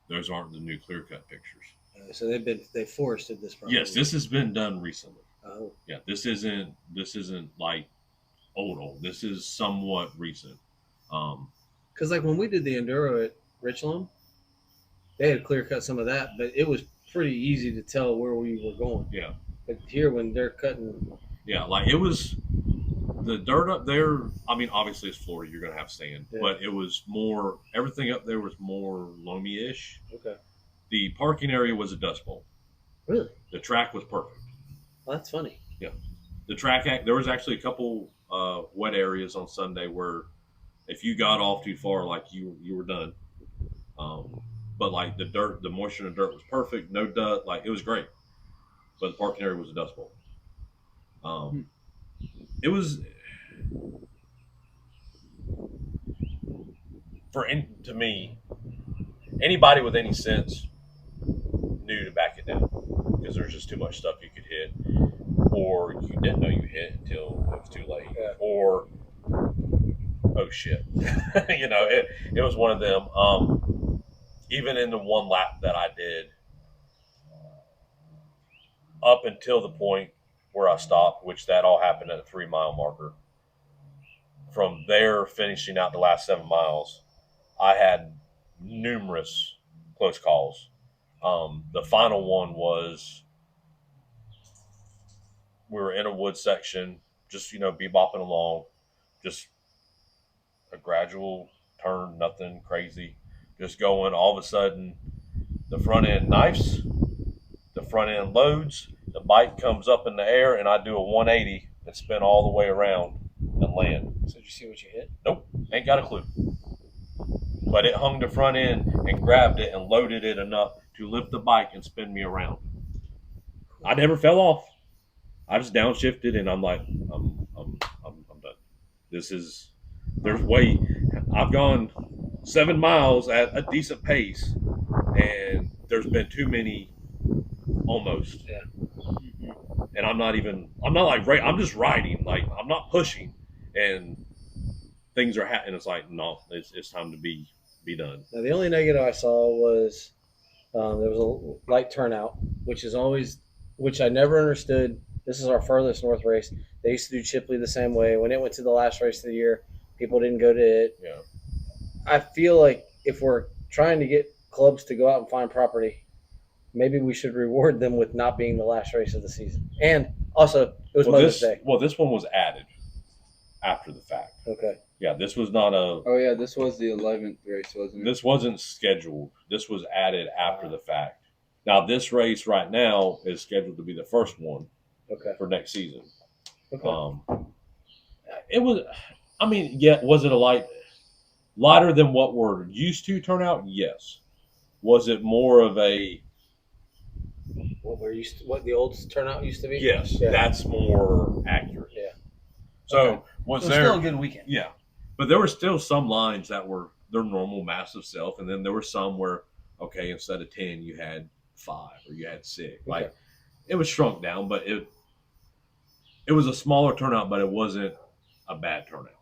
Those aren't the new clear cut pictures. So they forested this property. Yes, this has been done recently. Oh. Yeah, this isn't like old. This is somewhat recent. Because like when we did the enduro at Richland, they had clear cut some of that, but it was pretty easy to tell where we were going. Yeah. But here when they're cutting, yeah, like it was the dirt up there. I mean, obviously it's Florida, you're gonna have sand, but it was more. Everything up there was more loamy-ish. Okay. The parking area was a dust bowl. Really? The track was perfect. Well, that's funny. Yeah. The track, there was actually a couple wet areas on Sunday where if you got off too far, like you were done. But like the moisture in the dirt was perfect. No dust. Like it was great. But the parking area was a dust bowl. It was to me, anybody with any sense knew to back it down because there's just too much stuff you could hit, or you didn't know you hit until it was too late, or oh shit, it was one of them. Even in the one lap that I did, up until the point where I stopped, which that all happened at a 3 mile marker. From there, finishing out the last 7 miles, I had numerous close calls. The final one was, we were in a wood section, just, bebopping along, just a gradual turn, nothing crazy, just going. All of a sudden, the front end knifes, the front end loads, the bike comes up in the air, and I do a 180 and spin all the way around and land. So did you see what you hit? Nope, ain't got a clue. but it hung the front end and grabbed it and loaded it enough to lift the bike and spin me around. I never fell off. I just downshifted, and I'm like, I'm done. There's way. I've gone 7 miles at a decent pace, and there's been too many almost. Yeah. And I'm not like, I'm just riding. Like, I'm not pushing, and things are happening. It's like, no, it's time to be done. Now, the only negative I saw was there was a light turnout, which I never understood. This is our furthest north race. They used to do Chipley the same way. When it went to the last race of the year, people didn't go to it. Yeah. I feel like if we're trying to get clubs to go out and find property, maybe we should reward them with not being the last race of the season. And also, it was Mother's Day. Well, this one was added after the fact. Okay. Yeah, this was not a. Oh yeah, this was the 11th race, wasn't it? This wasn't scheduled. This was added after the fact. Now, this race right now is scheduled to be the first one for next season. Okay. It was. I mean, yeah. Was it a lighter than what we're used to turnout? Yes. Was it more of a? What the old turnout used to be? Yes, Yeah. that's more accurate. Yeah. So was there still a good weekend? Yeah, but there were still some lines that were their normal massive self, and then there were some where instead of 10 you had 5 or you had 6. Like it was shrunk down, but it was a smaller turnout, but it wasn't a bad turnout.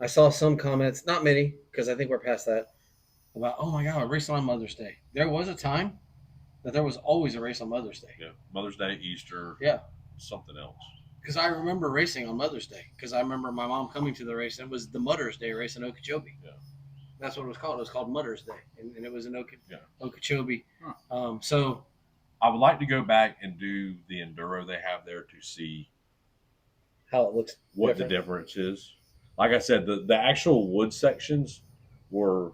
I saw some comments, not many, because I think we're past that, about, oh my God, we're racing on Mother's Day. There was a time that there was always a race on Mother's Day. Yeah, Mother's Day, Easter, something else. Because I remember racing on Mother's Day, because I remember my mom coming to the race, and it was the Mother's Day race in Okeechobee. Yeah. That's what it was called. It was called Mother's Day, and it was in Okeechobee. Huh. So I would like to go back and do the enduro they have there to see how it looks, what the difference is. Like I said, the actual wood sections were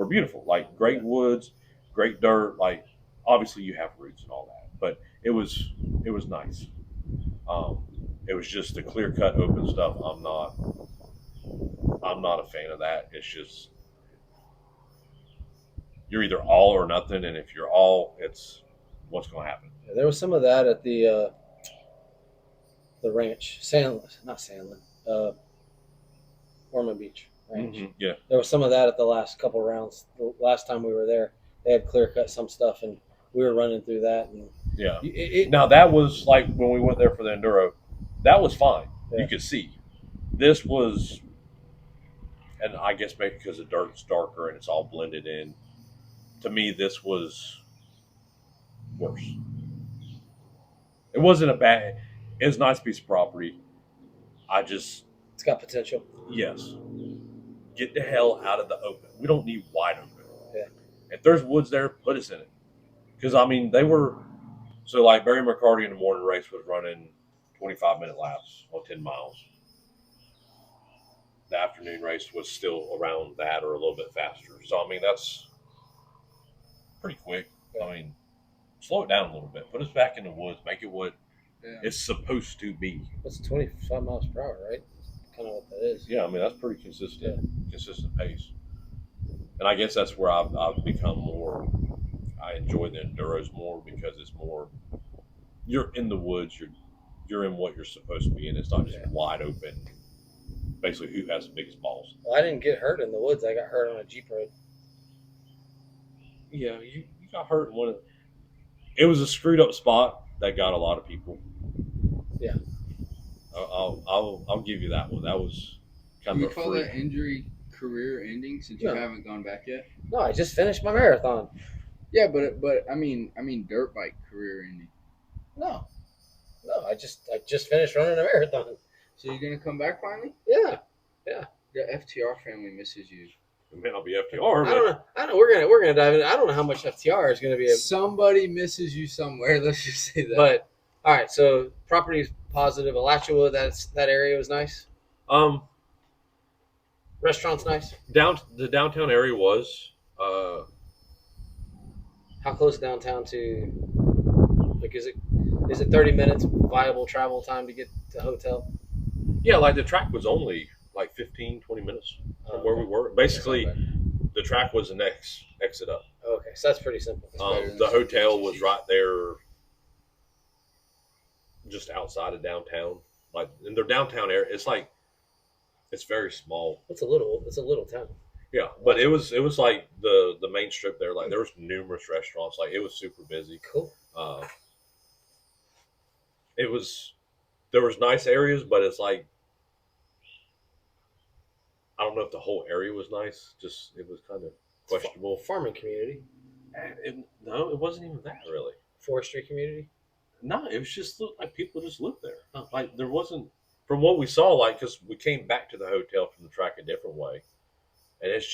beautiful. Like great woods, great dirt. Like obviously you have roots and all that, but it was nice. It was just the clear cut open stuff. I'm not a fan of that. It's just you're either all or nothing, and if you're all, it's what's going to happen. Yeah, there was some of that at the ranch, Ormond Beach Ranch. Mm-hmm. Yeah, there was some of that at the last couple rounds. The last time we were there, they had clear cut some stuff, and we were running through that. And yeah. Now that was like when we went there for the enduro. That was fine. Yeah. You could see. This was, and I guess maybe because the dirt's darker and it's all blended in. To me, this was worse. It wasn't a bad. It was a nice piece of property. it's got potential. Yes. Get the hell out of the open. We don't need wide open. Yeah. If there's woods there, put us in it. Because, I mean, they were... So, like, Barry McCarty in the morning race was running 25-minute laps on 10 miles. The afternoon race was still around that or a little bit faster. So, I mean, that's pretty quick. Yeah. I mean, slow it down a little bit. Put us back in the woods. Make it what it's supposed to be. That's 25 miles per hour, right? Kind of what that is. Yeah, I mean, that's pretty consistent pace. And I guess that's where I've become more, I enjoy the enduros more because it's more, you're in the woods, you're in what you're supposed to be in. It's not just wide open, basically who has the biggest balls. Well, I didn't get hurt in the woods. I got hurt on a Jeep road. Yeah, you got hurt in one of it was a screwed up spot that got a lot of people. Yeah. I'll give you that one. That was kind of a call that injury career ending since you haven't gone back yet? No, I just finished my marathon. Yeah, but I mean dirt bike career ending. No, I just finished running a marathon. So you're gonna come back finally? Yeah. The FTR family misses you. It may not be FTR, I don't know. We're gonna dive in. I don't know how much FTR is gonna be. Somebody misses you somewhere. Let's just say that. But all right, so property's positive. Alachua, that area was nice. Restaurant's nice. The downtown area was. How close downtown to? Like, is it 30 minutes viable travel time to get to hotel? Yeah, like the track was only like 15, 20 minutes from where we were. Basically, the track was the next exit up. Okay, so that's pretty simple. The hotel was right there, just outside of downtown. Like in their downtown area, it's very small. It's a little town. Yeah, but it was like the main strip there. Like there was numerous restaurants. Like it was super busy. Cool. There was nice areas, but it's like I don't know if the whole area was nice. Just it was kind of questionable. Farming community. No, it wasn't even that really. Forestry community. No, it was just like people just lived there. Oh. Like there wasn't, from what we saw, like because we came back to the hotel from the track a different way, and it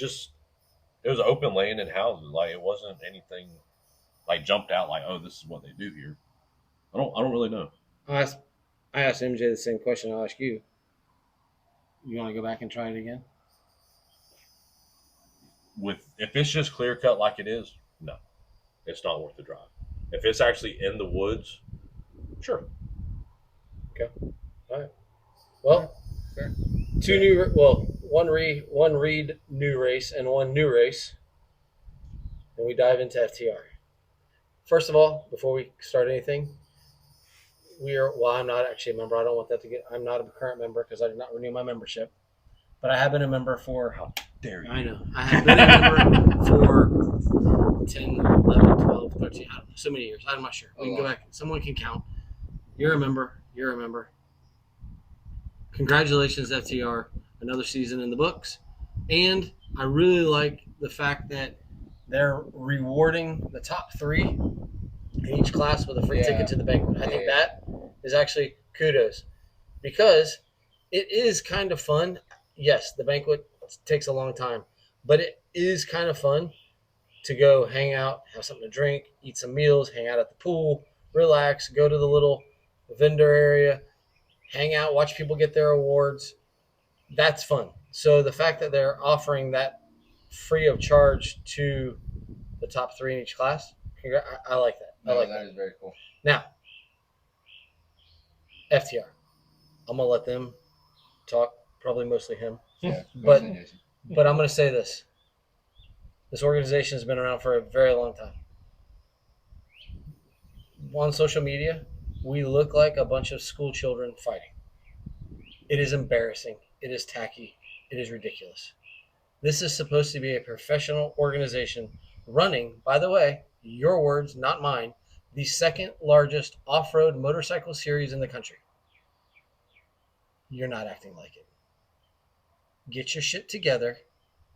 was open land and houses. Like it wasn't anything like jumped out like, oh, this is what they do here. I don't really know. I asked MJ the same question I'll ask you. You want to go back and try it again? If it's just clear cut like it is, no, it's not worth the drive. If it's actually in the woods, sure. Okay. All right. Well, Fair. one Reed new race and one new race, and we dive into FTR. First of all, before we start anything, I'm not actually a member. I don't want that to get. I'm not a current member because I did not renew my membership, but I have been a member for. How dare you? I know. I have been a member for 10, 11, 12, 13, I don't know, so many years. I'm not sure. We can go back. Someone can count. You're a member. You're a member. Congratulations, FTR. Another season in the books. And I really like the fact that they're rewarding the top 3 in each class with a free ticket to the banquet. I think that is actually kudos because it is kind of fun. Yes, the banquet takes a long time, but it is kind of fun to go hang out, have something to drink, eat some meals, hang out at the pool, relax, go to the little vendor area, hang out, watch people get their awards. That's fun. So the fact that they're offering that free of charge to the top 3 in each class, I like that. That is very cool. Now, FTR. I'm going to let them talk, probably mostly him. Yeah, But I'm going to say this. This organization has been around for a very long time. On social media, we look like a bunch of school children fighting. It is embarrassing. It is tacky. It is ridiculous. This is supposed to be a professional organization running, by the way, your words, not mine, the second largest off-road motorcycle series in the country. You're not acting like it. Get your shit together.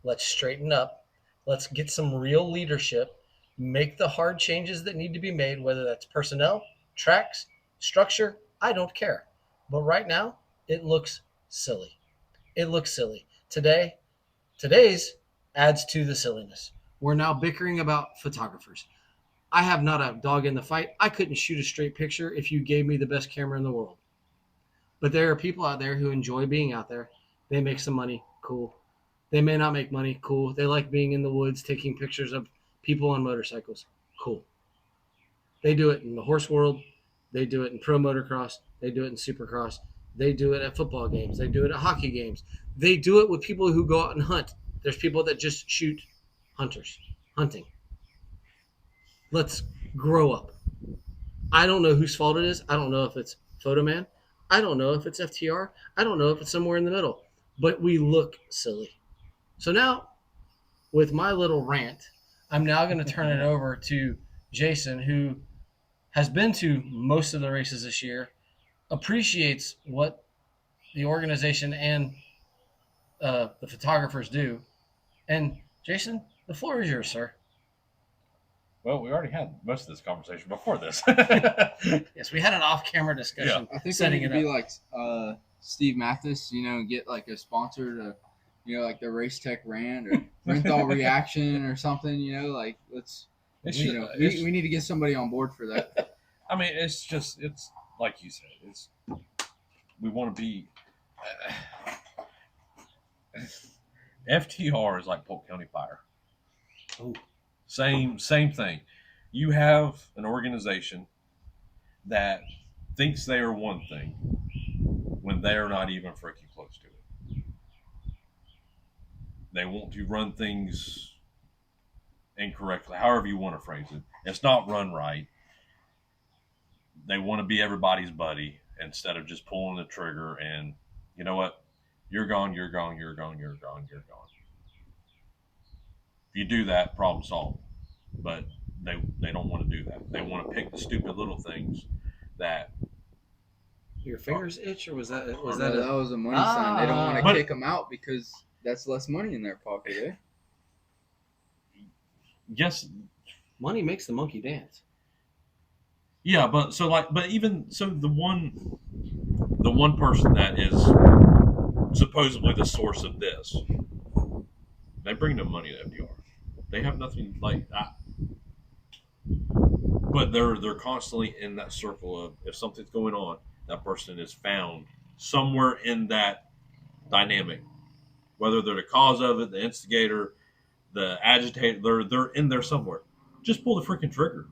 Let's straighten up. Let's get some real leadership. Make the hard changes that need to be made, whether that's personnel, tracks, structure, I don't care. But right now, it looks silly. It looks silly. Today's adds to the silliness. We're now bickering about photographers. I have not a dog in the fight. I couldn't shoot a straight picture if you gave me the best camera in the world. But there are people out there who enjoy being out there. They make some money. Cool. They may not make money. Cool. They like being in the woods, taking pictures of people on motorcycles. Cool. They do it in the horse world. They do it in pro motocross. They do it in supercross. They do it at football games. They do it at hockey games. They do it with people who go out and hunt. There's people that just shoot hunting. Let's grow up. I don't know whose fault it is. I don't know if it's Photoman. I don't know if it's FTR. I don't know if it's somewhere in the middle. But we look silly. So now, with my little rant, I'm now going to turn it over to Jason, who has been to most of the races this year, appreciates what the organization and the photographers do. And Jason, the floor is yours, sir. Well, we already had most of this conversation before this. Yes, we had an off-camera discussion. I think setting we it need to be up. like Steve Mathis, get like a sponsor to, like the Race Tech Rand or Renthal Reaction or something. Like let's, we need to get somebody on board for that. I mean, it's like you said. We want to be. FTR is like Polk County Fire. Ooh. Same thing. You have an organization that thinks they are one thing when they are not even freaking close to it. They want to run things incorrectly, however you want to phrase it. It's not run right. They want to be everybody's buddy instead of just pulling the trigger and, you know what? You're gone, you're gone, you're gone, you're gone, you're gone. If you do that, problem solved. But they don't want to do that. They want to pick the stupid little things that Your fingers itch, or was that that was a money sign. They don't want to kick them out because that's less money in their pocket, eh? yes, money makes the monkey dance? yeah, but even so, the one person that is supposedly the source of this, they bring no money to FDR. They have nothing like that. But they're constantly in that circle of, if something's going on, that person is found somewhere in that dynamic. Whether they're the cause of it, the instigator, the agitator, they're in there somewhere. Just pull the freaking trigger.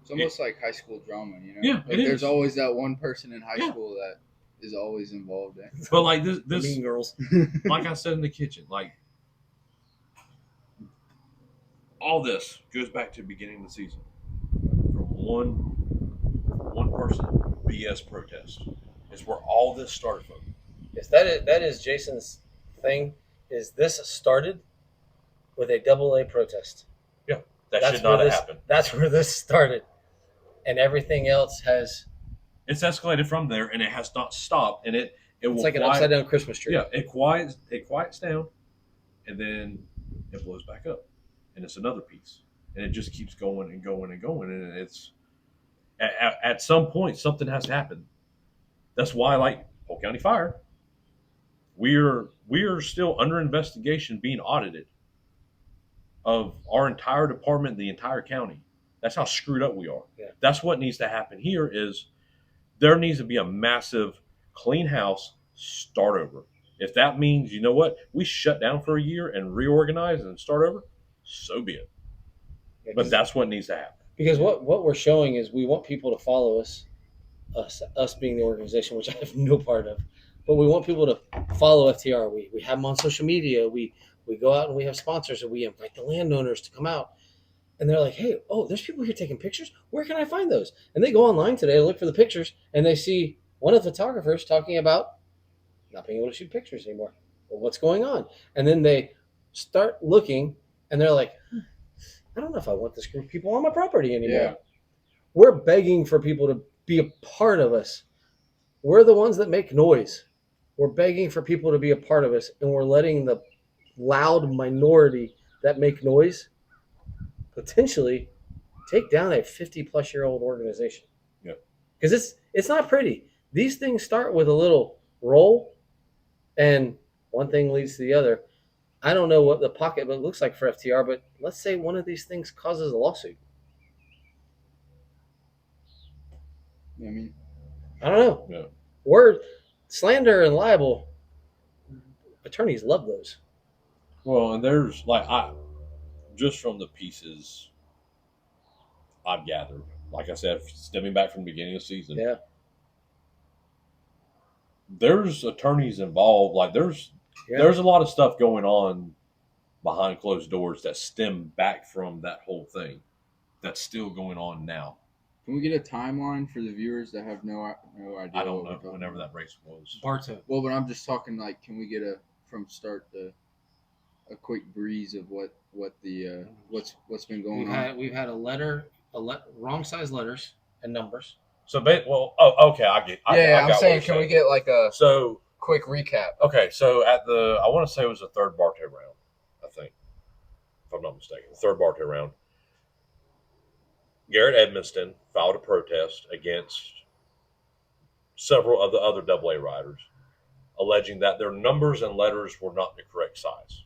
It's almost like high school drama, you know? Yeah, like is. there's always that one person in high school that is always involved in. But like this Mean Girls. like I said in the kitchen, like all this goes back to the beginning of the season. From one person BS protest. It's where all this started from. Yes, that is Jason's thing. Is this started with a AA protest? Yeah, that That's should not where have this- happened. That's where this started, and everything else has. It's escalated from there, and it has not stopped. And it will It's like an quiet- upside down Christmas tree. Yeah, it quiets down, and then it blows back up, and it's another piece, and it just keeps going and going and going, and it's at some point something has to happen. That's why, like Polk County Fire, we are still under investigation, being audited of our entire department, the entire county. That's how screwed up we are. Yeah. That's what needs to happen here. Is there needs to be a massive clean house, start over. If that means, you know what, we shut down for a year and reorganize and start over, so be it. Yeah, But that's what needs to happen. because what we're showing is we want people to follow us being the organization, which I have no part of, but we want people to follow FTR. We have them on social media. We go out and we have sponsors, and we invite the landowners to come out. And they're like, hey, there's people here taking pictures. Where can I find those? And they go online today to look for the pictures, and they see one of the photographers talking about not being able to shoot pictures anymore. Well, what's going on? And then they start looking, and they're like, I don't know if I want this group of people on my property anymore. Yeah. We're begging for people to be a part of us. We're the ones that make noise. We're begging for people to be a part of us, and we're letting the loud minority that make noise potentially take down a 50-plus-year-old organization. Yeah. Because it's not pretty. These things start with a little roll, and one thing leads to the other. I don't know what the pocketbook looks like for FTR, but let's say one of these things causes a lawsuit. I mean, I don't know. Yeah. Word, slander and libel, attorneys love those. Well, and there's just from the pieces I've gathered, like I said, stepping back from the beginning of the season, Yeah. there's attorneys involved. Like there's a lot of stuff going on behind closed doors that stem back from that whole thing. That's still going on now. can we get a timeline for the viewers that have no idea? I don't what we're know talking whenever about? that race was. Bartow. Well, but I'm just talking like, can we get from start to a quick breeze of what the what's been going on? We've had a letter, wrong size letters and numbers. So, okay, I'm saying, can we get like a So, quick recap? okay, so I want to say it was the third Bartow round, I think, if I'm not mistaken, the third Bartow round. Garrett Edmiston filed a protest against several of the other AA riders, alleging that their numbers and letters were not the correct size.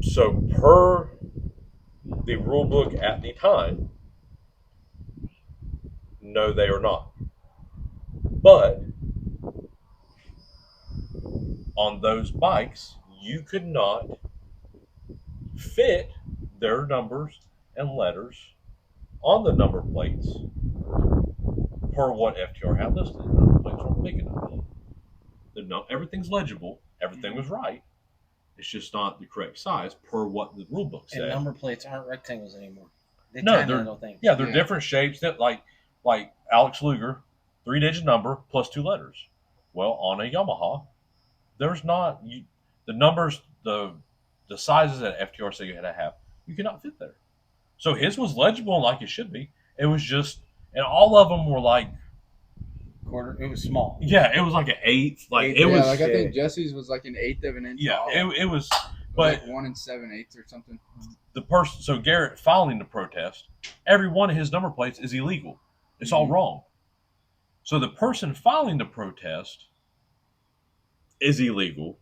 So, per the rule book at the time, no, they are not. But on those bikes, you could not fit their numbers and letters on the number plates per what FTR had listed. The number plates weren't big enough. Everything's legible. Everything was right. It's just not the correct size per what the rule book And said. number plates aren't rectangles anymore. They No, tiny they're little things. yeah, they're different shapes. That like Alex Luger, 3-digit number plus 2 letters. Well, on a Yamaha, there's not the numbers, the sizes that FTR say you had to have. You cannot fit there. So his was legible like it should be. It was just, and all of them were like quarter. It was small. Yeah, it was like an eighth. Like it yeah, was. like I think Jesse's was like an eighth of an inch. Yeah, tall. it was. But But like 1 7/8 or something. the person, so Garrett filing the protest, every one of his number plates is illegal. It's all wrong. So the person filing the protest is illegal,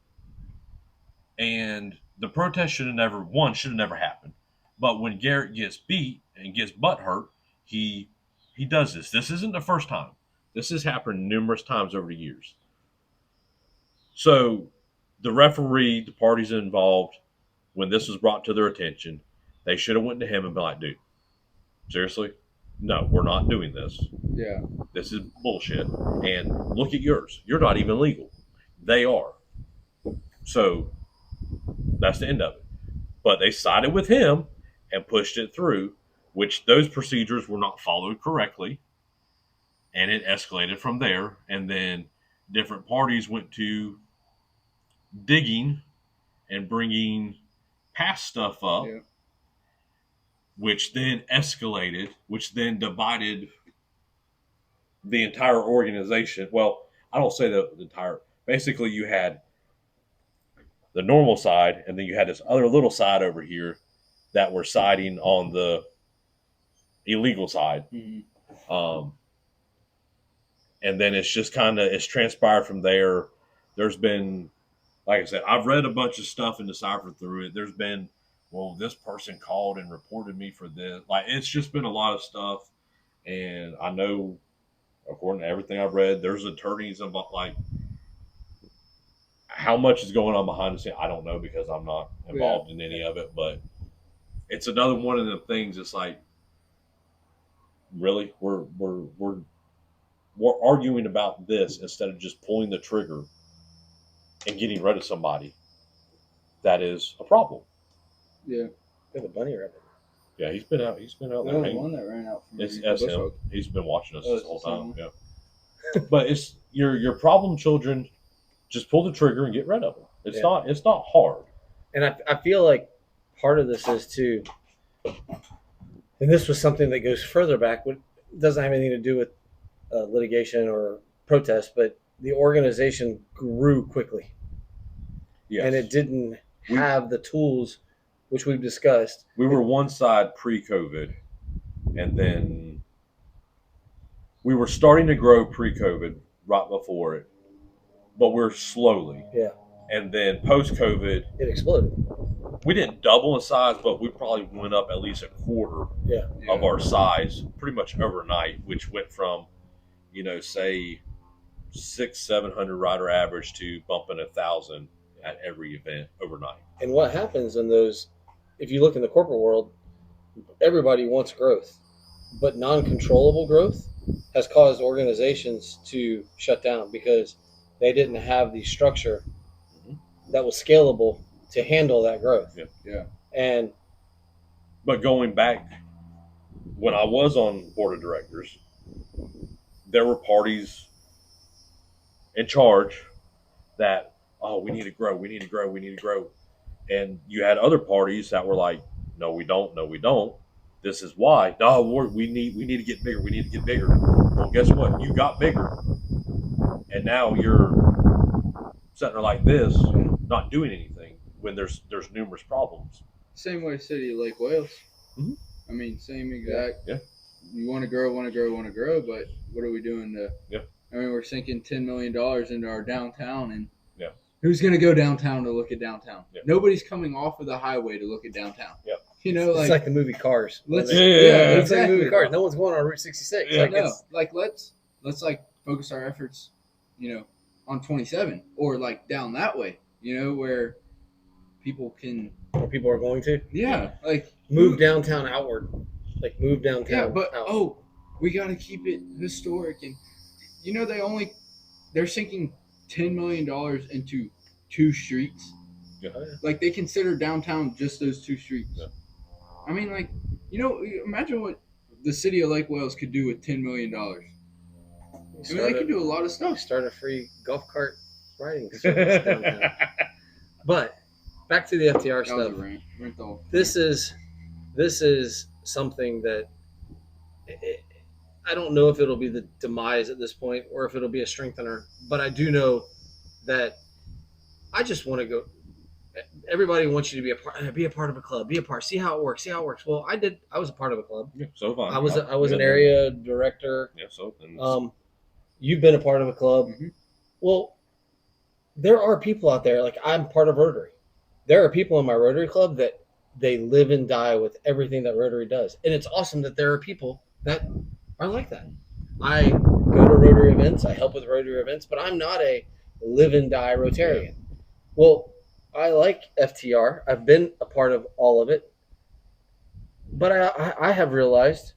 and the protest should have never happened. But when Garrett gets beat and gets butt hurt, he does this. This isn't the first time. This has happened numerous times over the years. So the referee, the parties involved, when this was brought to their attention, they should have went to him and been like, dude, seriously? No, we're not doing this. Yeah. This is bullshit. And look at yours. You're not even legal. They are. So that's the end of it. But they sided with him and pushed it through, which those procedures were not followed correctly. And it escalated from there. And then different parties went to digging and bringing past stuff up, which then escalated, which then divided the entire organization. Well, I don't say the entire. Basically, you had the normal side, and then you had this other little side over here that were siding on the illegal side. And then it's just it's transpired from there. There's been, like I said, I've read a bunch of stuff and deciphered through it. There's been, well, this person called and reported me for this. Like, it's just been a lot of stuff. And I know, according to everything I've read, there's attorneys about, like, how much is going on behind the scenes. I don't know because I'm not involved in any of it. But it's another one of the things. It's like, really, we're arguing about this instead of just pulling the trigger and getting rid of somebody. That is a problem. Yeah. Got the bunny rabbit. Yeah, he's been out. He's been out There there. was one that ran out from It's the that's bush him. hog. He's been watching us Oh, this whole it's the same time. one? Yeah. But it's your problem children. Just pull the trigger and get rid of them. It's not hard. And I feel like part of this is too, and this was something that goes further back. It doesn't have anything to do with litigation or protest, but the organization grew quickly. Yes. And it didn't have the tools, which we've discussed. We were one side pre-COVID, and then we were starting to grow pre-COVID right before it, but we're slowly. Yeah. And then post-COVID, It exploded. we didn't double in size, but we probably went up at least a quarter of our size pretty much overnight, which went from, say 600-700 rider average to bumping 1,000 at every event overnight. And what happens in those, if you look in the corporate world, everybody wants growth, but non-controllable growth has caused organizations to shut down because they didn't have the structure that was scalable to handle that growth. And but going back, when I was on board of directors, there were parties in charge that, oh, we need to grow, we need to grow, we need to grow. And you had other parties that were like, no, we don't, no, we don't. This is why. No, we need to get bigger, we need to get bigger. Well, guess what? You got bigger. And now you're sitting there like this, not doing anything when there's numerous problems. Same way City of Lake Wales. Mm-hmm. I mean, same exact. Yeah. You want to grow, but what are we doing to? Yeah. I mean, we're sinking $10 million into our downtown, and yeah, who's going to go downtown to look at downtown? Yeah. Nobody's coming off of the highway to look at downtown. Yeah. It's like the movie Cars. Let's, It's like the movie Cars. No one's going on Route 66. Yeah. Let's focus our efforts, on 27 or like down that way, where people can. Or people are going to. Yeah. Like move downtown outward. Like move downtown. Yeah, but out. We got to keep it historic, and they're sinking $10 million into 2 streets Yeah. Like they consider downtown just those two streets. Yeah. I mean, like, imagine what the city of Lake Wales could do with $10 million. I mean, they could do a lot of stuff. Start a free golf cart riding service downtown. But back to the FTR That was a stuff. rant off. This is something that I don't know if it'll be the demise at this point or if it'll be a strengthener. But I do know that I just want to go. Everybody wants you to be a part of a club, be a part, see how it works. Well, I was a part of a club. Yeah, so far. I was an area director. Yeah, so You've been a part of a club. Mhm. Well, there are people out there, like I'm part of Rotary. There are people in my Rotary club that they live and die with everything that Rotary does. And it's awesome that there are people that are like that. I go to Rotary events, I help with Rotary events, but I'm not a live and die Rotarian. Well, I like FTR. I've been a part of all of it. But I have realized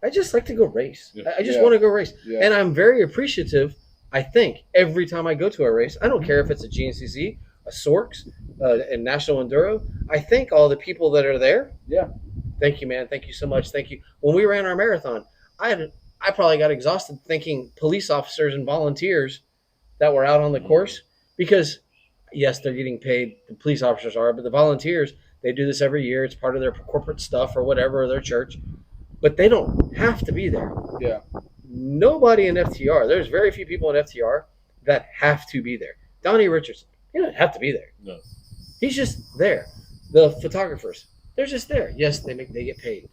I just like to go race. Yeah. I just want to go race. Yeah. And I'm very appreciative, I think, every time I go to a race. I don't care if it's a GNCC, a SORX, and National Enduro. I thank all the people that are there. Yeah. Thank you, man. Thank you so much. Thank you. When we ran our marathon, I probably got exhausted thanking police officers and volunteers that were out on the course because, yes, they're getting paid. The police officers are, but the volunteers, they do this every year. It's part of their corporate stuff or whatever, or their church. But they don't have to be there. Yeah. Nobody in FTR. There's very few people in FTR that have to be there. Donnie Richardson, he doesn't have to be there. No. He's just there. The photographers, they're just there. Yes, they get paid.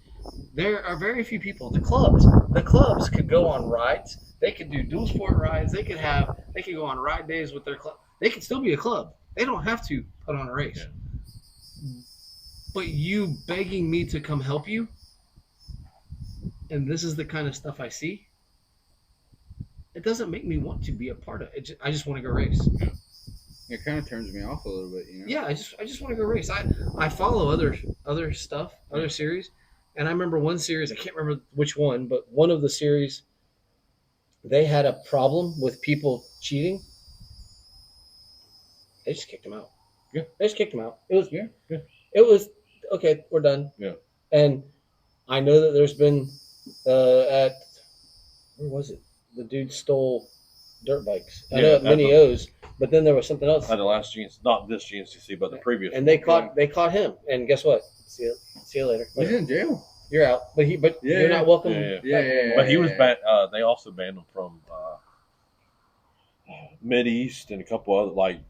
There are very few people. The clubs could go on rides. They could do dual sport rides. They could go on ride days with their club. They could still be a club. They don't have to put on a race. Yeah. But you begging me to come help you, and this is the kind of stuff I see, it doesn't make me want to be a part of it. I just want to go race. It kind of turns me off a little bit, you know. Yeah, I just want to go race. I follow other stuff, other series, and I remember one series, I can't remember which one, but one of the series, they had a problem with people cheating. They just kicked them out. Yeah. They just kicked them out. It was Yeah. It was okay. We're done. Yeah. And I know that there's been at where was it? The dude stole dirt bikes. I know Yeah, at Mini O's, but then there was something else. At the last not this GNCC, but the previous. And they caught him. And guess what? See you later. He's in jail. You're out. But you're not welcome. Yeah. But he was banned. They also banned him from Mid East and a couple other. Like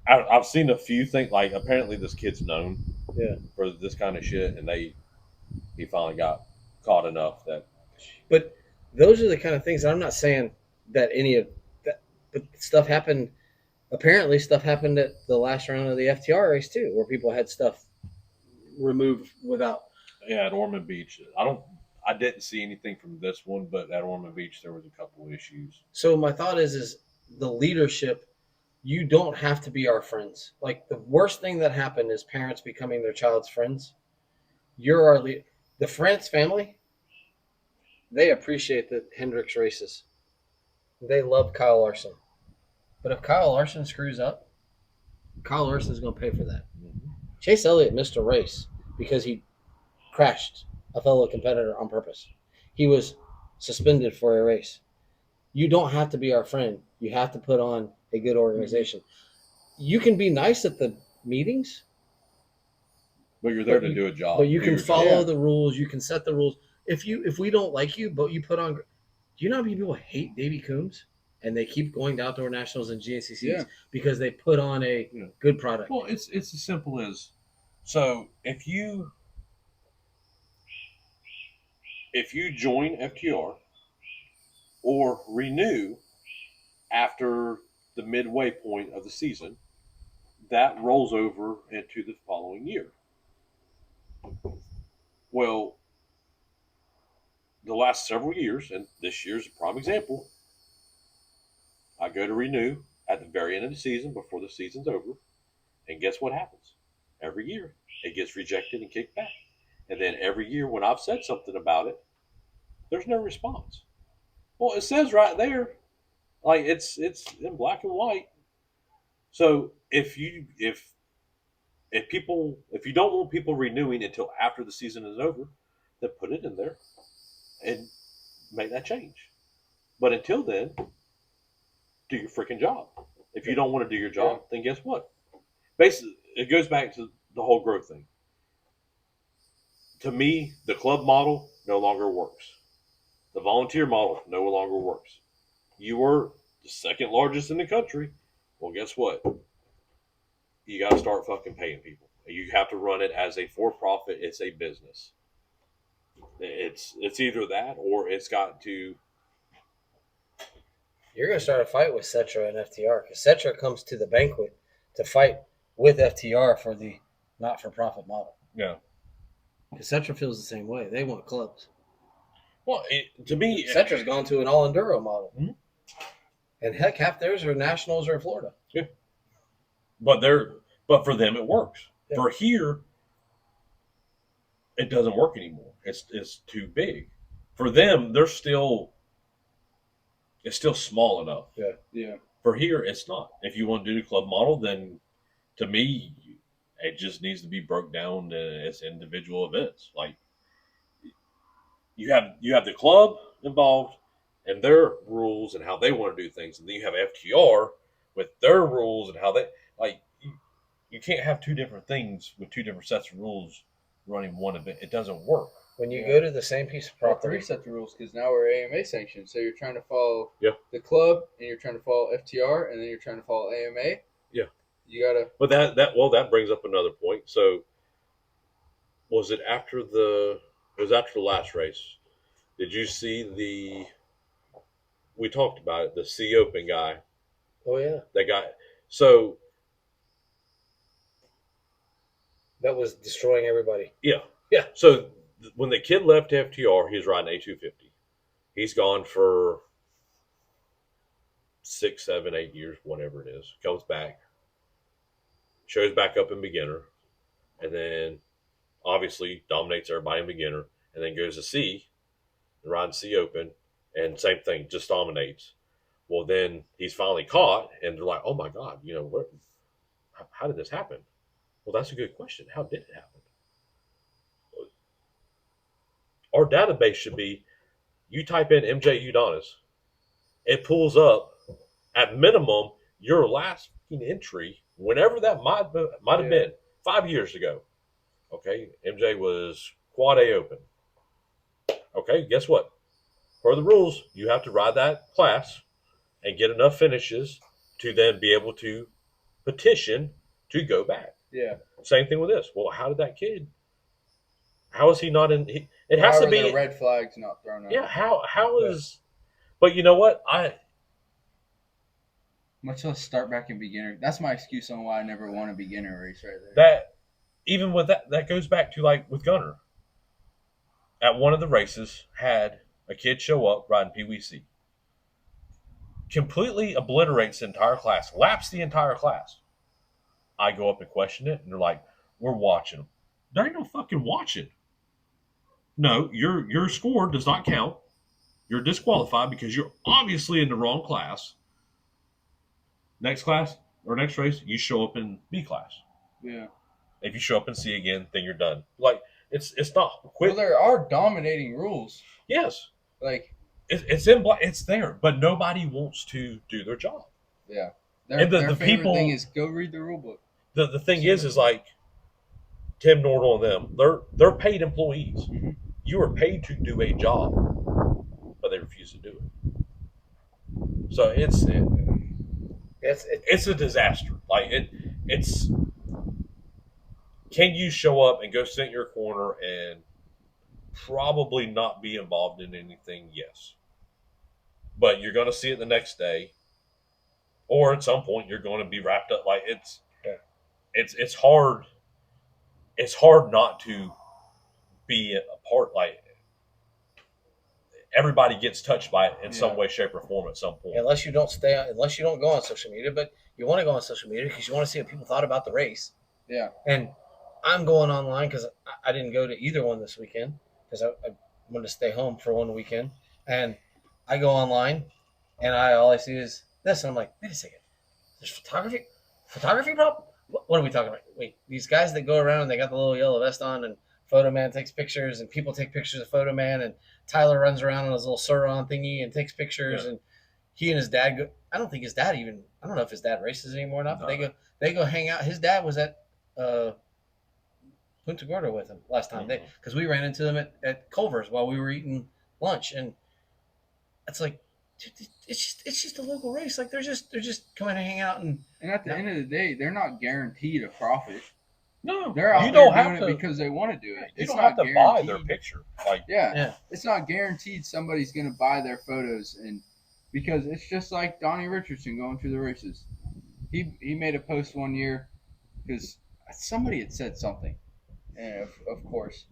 I've seen a few things. Like apparently this kid's known. Yeah. For this kind of shit, and he finally got caught enough that. But those are the kind of things. I'm not saying that any of that, but stuff happened. Apparently, stuff happened at the last round of the FTR race too, where people had stuff removed without. Yeah, at Ormond Beach, I didn't see anything from this one, but at Ormond Beach there was a couple of issues. So my thought is the leadership. You don't have to be our friends. Like the worst thing that happened is parents becoming their child's friends. You're our leader. The France family, they appreciate the Hendricks races. They love Kyle Larson. But if Kyle Larson screws up, Kyle Larson is going to pay for that. Mm-hmm. Chase Elliott missed a race because he crashed a fellow competitor on purpose. He was suspended for a race. You don't have to be our friend. You have to put on a good organization. You can be nice at the meetings, But you're there to do a job. but you can follow Yeah. the rules. You can set the rules. If we don't like you, but you put on, do you know how many people hate Davey Coombs and they keep going to outdoor nationals and GNCCs Yeah. because they put on a Yeah. good product? Well, it's as simple as so if you join FTR or renew after the midway point of the season, that rolls over into the following year. Well, the last several years, and this year's a prime example, I go to renew at the very end of the season before the season's over, and guess what happens? Every year, it gets rejected and kicked back. And then every year when I've said something about it, there's no response. Well, it says right there, like it's in black and white. So if you don't want people renewing until after the season is over, then put it in there and make that change. But until then, do your freaking job. If you don't want to do your job, then guess what? Basically, it goes back to the whole growth thing. To me, the club model no longer works. The volunteer model no longer works. You were the second largest in the country. Well, guess what? You got to start fucking paying people. You have to run it as a for-profit. It's a business. It's either that or it's got to. You're going to start a fight with Cetra and FTR because Cetra comes to the banquet to fight with FTR for the not-for-profit model. Yeah. Because Cetra feels the same way. They want clubs. Well, to me, Cetra's gone to an all-enduro model. Mm-hmm. And heck, half theirs are nationals or in Florida. Yeah. But for them, it works. Yeah. For here, it doesn't work anymore. It's too big. For them, it's still small enough. Yeah. Yeah. For here, it's not. If you want to do the club model, then to me, it just needs to be broke down to its individual events. Like you have the club involved and their rules and how they want to do things, and then you have FTR with their rules and how they like. You can't have two different things with two different sets of rules running one event. It doesn't work. When you go to the same piece of property, 3 sets of rules because now we're AMA sanctioned. So you're trying to follow the club, and you're trying to follow FTR, and then you're trying to follow AMA. Yeah, you gotta. But that brings up another point. So was it after the last race? Did you see we talked about it, the C Open guy? Oh yeah, that guy. So. That was destroying everybody. Yeah. Yeah. So when the kid left FTR, he was riding A250. He's gone for 6, 7, 8 years, whatever it is. Comes back, shows back up in beginner, and then obviously dominates everybody in beginner, and then goes to C and rides C Open, and same thing, just dominates. Well, then he's finally caught, and they're like, "Oh my God, how did this happen?" Well, that's a good question. How did it happen? Our database should be, you type in MJ Udonis, it pulls up, at minimum, your last entry, whenever that might have been, 5 years ago. Okay, MJ was Quad A Open. Okay, guess what? Per the rules, you have to ride that class and get enough finishes to then be able to petition to go back. Yeah. Same thing with this. Well, how did that kid? How is he not in? It has to be the red flags not thrown out. Yeah. How is? But you know what? Much less start back in beginner. That's my excuse on why I never won a beginner race right there. That even with that goes back to like with Gunner. At one of the races, had a kid show up riding PWC. Completely obliterates the entire class, laps the entire class. I go up and question it, and they're like, "We're watching them." There ain't no fucking watching. No, your score does not count. You're disqualified because you're obviously in the wrong class. Next class or next race, you show up in B class. Yeah. If you show up in C again, then you're done. Like it's not quick. Well, there are dominating rules. Yes. Like it's there, but nobody wants to do their job. Yeah. And the favorite people thing is go read the rule book. The thing is like Tim Nordell and them, they're paid employees. Mm-hmm. You are paid to do a job, but they refuse to do it. So it's a disaster. Like it's can you show up and go sit in your corner and probably not be involved in anything? Yes. But you're going to see it the next day, or at some point you're going to be wrapped up. Like it's hard. It's hard not to be a part. Like everybody gets touched by it in some way, shape, or form at some point. Unless you don't go on social media, but you want to go on social media because you want to see what people thought about the race. Yeah. And I'm going online because I didn't go to either one this weekend because I wanted to stay home for one weekend. And I go online, and all I see is this, and I'm like, wait a second, there's photography. photography problem. What are we talking about? Wait, these guys that go around and they got the little yellow vest on, and Photo Man takes pictures, and people take pictures of Photo Man, and Tyler runs around on his little Sauron thingy and takes pictures, and he and his dad go. I don't think his dad even. I don't know if his dad races anymore or not. But they go hang out. His dad was at Punta Gorda with him last time because we ran into them at Culver's while we were eating lunch, and it's like, dude, it's just a local race. Like they're just coming to hang out and at the end of the day, they're not guaranteed a profit. No, they're out you there don't doing have to, it because they want to do it. You It's don't not have to guaranteed. buy their picture. Like yeah, it's not guaranteed somebody's going to buy their photos, and because it's just like Donnie Richardson going through the races. He made a post one year because somebody had said something, and of course,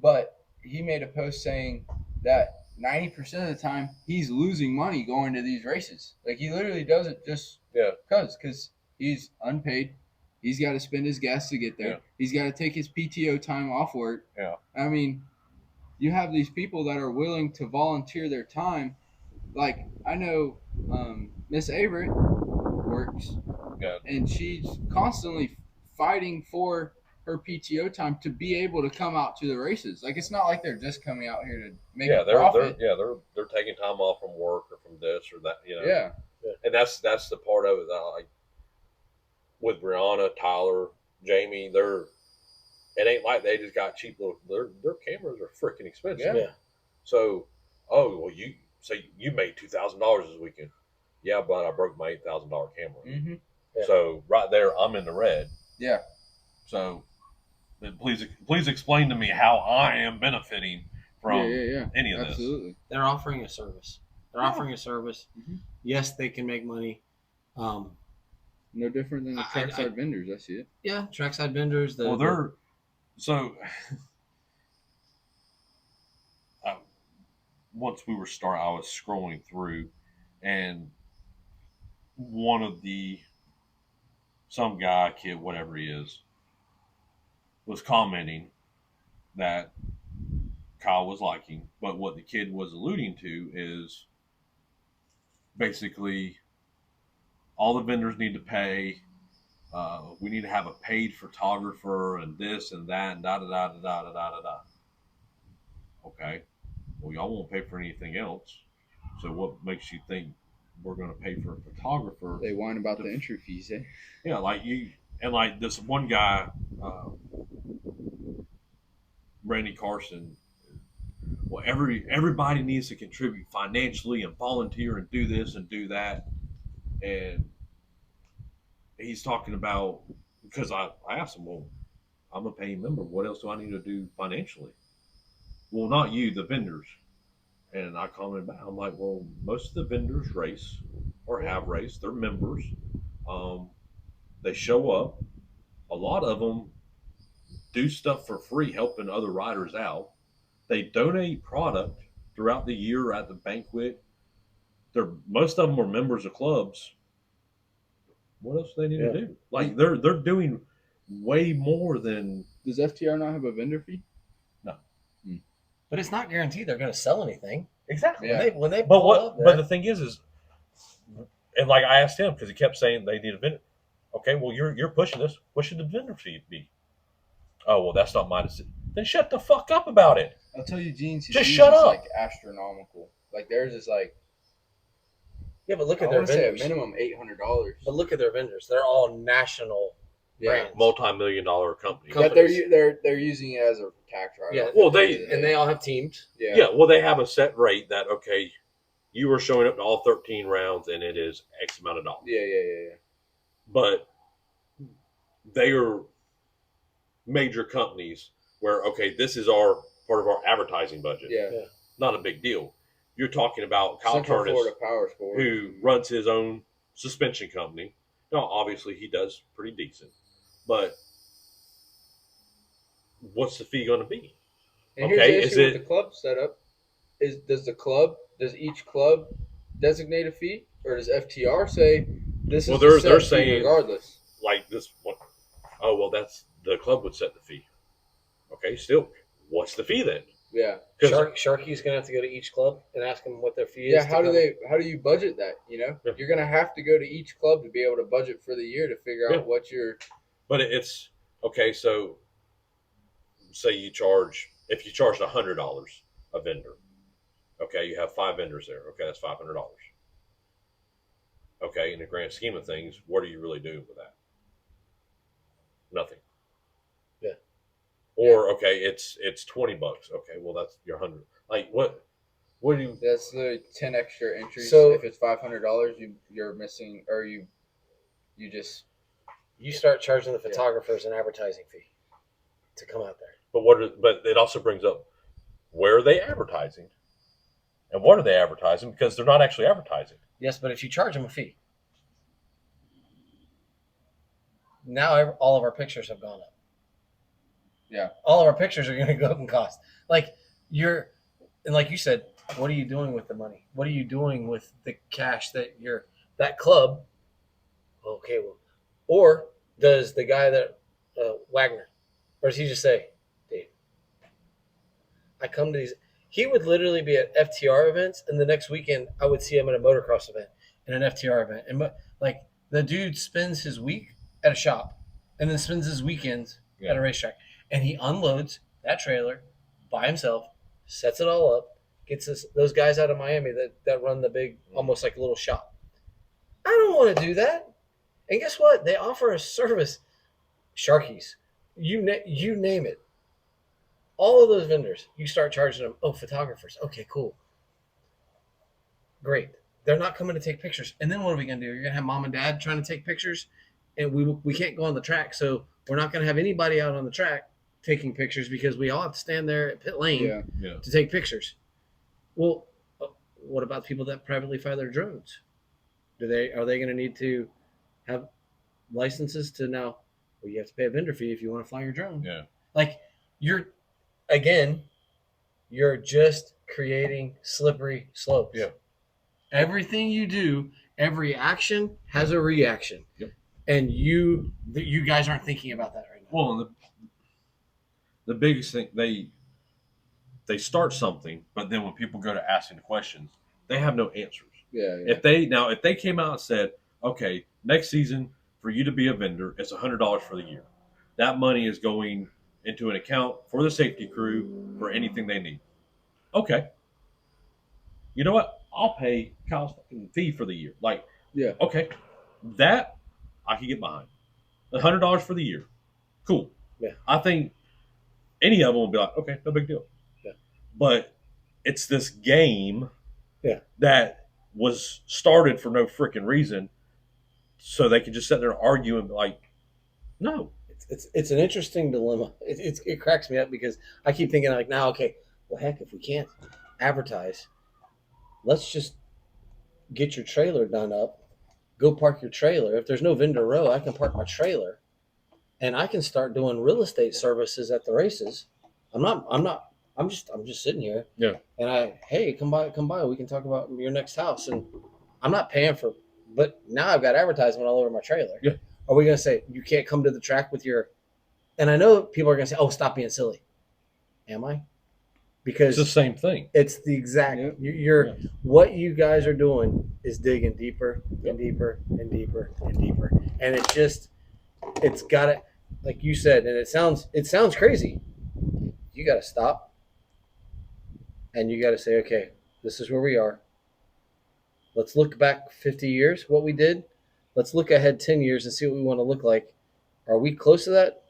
but he made a post saying that 90% of the time he's losing money going to these races. Like he literally does it just because he's unpaid. He's got to spend his gas to get there. Yeah. He's got to take his PTO time off work. Yeah. I mean, you have these people that are willing to volunteer their time. Like I know Miss Averett works, and she's constantly fighting for her PTO time to be able to come out to the races. Like it's not like they're just coming out here to make a profit. They're taking time off from work or from this or that, you know. Yeah. And that's the part of it that I like with Brianna, Tyler, Jamie, it ain't like they just got cheap little their cameras are freaking expensive. Yeah. So, you made $2,000 this weekend. Yeah, but I broke my $8,000 camera. Mm-hmm. Yeah. So right there I'm in the red. Yeah. So please explain to me how I am benefiting from any of this. Absolutely. They're offering a service. Mm-hmm. Yes, they can make money. No different than the trackside vendors. I see it. Yeah, trackside vendors. Once we were starting, I was scrolling through, and some guy, kid, whatever he is, was commenting that Kyle was liking, but what the kid was alluding to is basically all the vendors need to pay. We need to have a paid photographer and this and that and da da da da da da da da. Okay, well y'all won't pay for anything else. So what makes you think we're going to pay for a photographer? They whine about the entry fees, eh? Yeah, like this one guy, Randy Carson. Well, everybody needs to contribute financially and volunteer and do this and do that. And he's talking about, because I asked him, well, I'm a paying member. What else do I need to do financially? Well, not you, the vendors. And I commented back. I'm like, well, most of the vendors race or have raced. They're members. They show up. A lot of them do stuff for free, helping other riders out. They donate product throughout the year at the banquet. Most of them are members of clubs. What else do they need to do? Like they're doing way more than. Does FTR not have a vendor fee? No. But it's not guaranteed they're going to sell anything. Exactly. Yeah. When they but pull up there, but the thing is, and like I asked him because he kept saying they need a vendor. Okay, well you're pushing this. What should the vendor fee be? Oh well, that's not my decision. Then shut the fuck up about it. I'll tell you, GNCC just shut up. Like astronomical. Like theirs is like. Yeah, but look at I their want to say vendors. a minimum $800. But look at their vendors. They're all national brands. Multi-million-dollar company. But they're using it as a tax write-off. Yeah. Well, they all have teams. Yeah. Well, they have a set rate that you were showing up to all 13 rounds and it is X amount of dollars. Yeah. But they are major companies where this is our part of our advertising budget. Yeah. Not a big deal. You're talking about Kyle Central Turnus, Florida Power Sport, who runs his own suspension company. Now, obviously, he does pretty decent, but what's the fee going to be? And here's the issue with the club setup: does each club designate a fee, or does FTR say this is the set fee regardless? Like this one. Oh well, that's the club would set the fee. Okay, still, what's the fee then? Yeah. Sharky's gonna have to go to each club and ask them what their fee is. Yeah, how do you budget that? You know, Yeah. you're gonna have to go to each club to be able to budget for the year to figure out Yeah. what your. But it's okay. So, say if you charged $100 a vendor, okay, you have 5 vendors there. Okay, that's $500. Okay, in the grand scheme of things, what are you really doing with that? Nothing. Yeah. Or okay, it's $20. Okay, well that's your 100. Like what do you? That's the 10 extra entries. So- if it's $500, you're missing, or you just. You start charging the photographers an advertising fee to come out there. But it also brings up, where are they advertising, and what are they advertising? Because they're not actually advertising. Yes, but if you charge them a fee, now all of our pictures have gone up. Yeah. All of our pictures are going to go up in cost. Like like you said, what are you doing with the money? What are you doing with the cash that club? Okay, well, or does the guy that Wagner, or does he just say, Dave, I come to these? He would literally be at FTR events, and the next weekend I would see him at a motocross event and an FTR event, and like the dude spends his week at a shop, and then spends his weekends at a racetrack, and he unloads that trailer by himself, sets it all up, gets those guys out of Miami that run the big, almost like a little shop. I don't want to do that. And guess what? They offer a service. Sharkies, you name it. All of those vendors, you start charging them. Oh, photographers. Okay, cool. Great. They're not coming to take pictures. And then what are we going to do? You're going to have mom and dad trying to take pictures, and we can't go on the track. So we're not going to have anybody out on the track taking pictures because we all have to stand there at pit lane to take pictures. Well, what about people that privately fly their drones? Are they going to need to have licenses to now? Well, you have to pay a vendor fee if you want to fly your drone. Yeah. Like you're just creating slippery slopes. Yeah. Everything you do, every action has a reaction. Yep. And you guys aren't thinking about that right now. Well, the biggest thing, they start something, but then when people go to asking the questions, they have no answers. Yeah. If they came out and said, okay, next season for you to be a vendor, it's $100 for the year. That money is going into an account for the safety crew for anything they need. Okay. You know what? I'll pay Kyle's fucking fee for the year. Like, okay, that I can get behind. $100 for the year. Cool. Yeah. I think any of them will be like, okay, no big deal. Yeah. But it's this game that was started for no freaking reason, so they could just sit there and argue and be like, no. It's an interesting dilemma. It cracks me up because I keep thinking like, now, okay, well, heck, if we can't advertise, let's just get your trailer done up, go park your trailer. If there's no vendor row, I can park my trailer, and I can start doing real estate services at the races. I'm just sitting here. Yeah. And hey, come by. We can talk about your next house. And I'm not paying for, but now I've got advertisement all over my trailer. Yeah. Are we going to say you can't come to the track with your, and I know people are going to say, oh, stop being silly. Am I? Because It's the same thing. it's the exact, what you guys are doing is digging deeper and deeper and deeper and deeper. And it's got it, like you said, and it sounds crazy. You got to stop. And you got to say, okay, this is where we are. Let's look back 50 years, what we did. Let's look ahead 10 years and see what we want to look like. Are we close to that?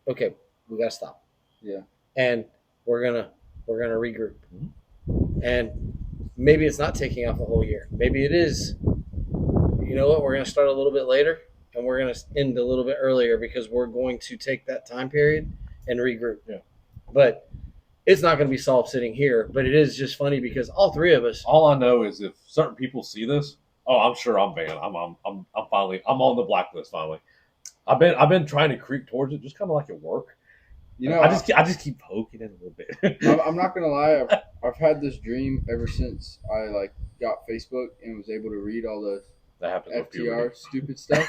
Okay, we got to stop. Yeah. And we're gonna regroup. And maybe it's not taking off a whole year. Maybe it is. You know what? We're gonna start a little bit later, and we're gonna end a little bit earlier because we're going to take that time period and regroup. Yeah. But it's not going to be solved sitting here. But it is just funny because all three of us. All I know is if certain people see this, I'm sure I'm banned. I'm on the blacklist finally. I've been trying to creep towards it, just kind of like at work. You know, I just keep poking it a little bit. I'm not gonna lie. I've had this dream ever since I got Facebook and was able to read all the That happens with FTR stupid stuff.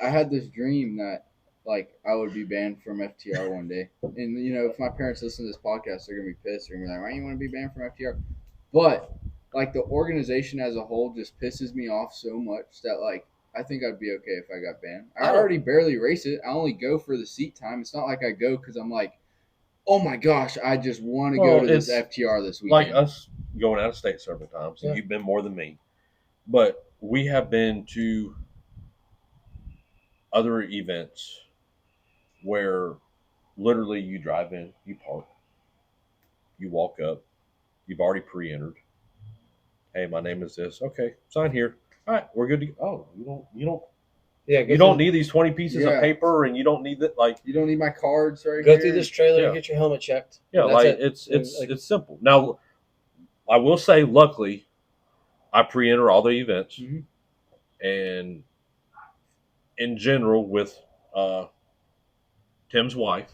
I had this dream that like I would be banned from FTR one day. And you know, if my parents listen to this podcast, they're gonna be pissed. They're gonna be like, "Why do you want to be banned from FTR?" But like the organization as a whole just pisses me off so much that like I think I'd be okay if I got banned. I already barely race it. I only go for the seat time. It's not like I go because I'm like, oh my gosh, I just want to go to this FTR this weekend. Like us going out of state several times, and you've been more than me. But we have been to other events where literally you drive in, you park, you walk up, you've already pre-entered. Hey, my name is this. Okay, sign here. All right, we're good to go. Oh, you don't need these 20 pieces of paper, and you don't need that. Like, you don't need my cards right Go here. through this trailer and get your helmet checked. Yeah, like it's simple. Now, I will say, luckily, I pre-enter all the events, and in general, with Tim's wife,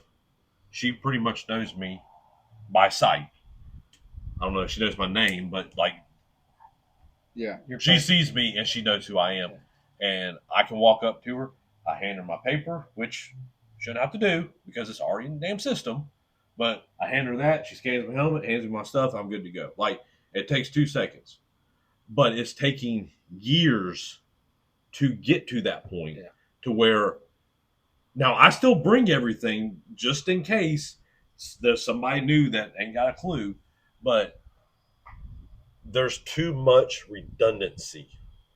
she pretty much knows me by sight. I don't know if she knows my name, but like, she sees me and she knows who I am, and I can walk up to her. I hand her my paper, which shouldn't have to do because it's already in the damn system. But I hand her that. She scans my helmet, hands me my stuff. I'm good to go. Like, it takes 2 seconds, but it's taking years to get to that point to where now I still bring everything just in case there's somebody new that ain't got a clue, but there's too much redundancy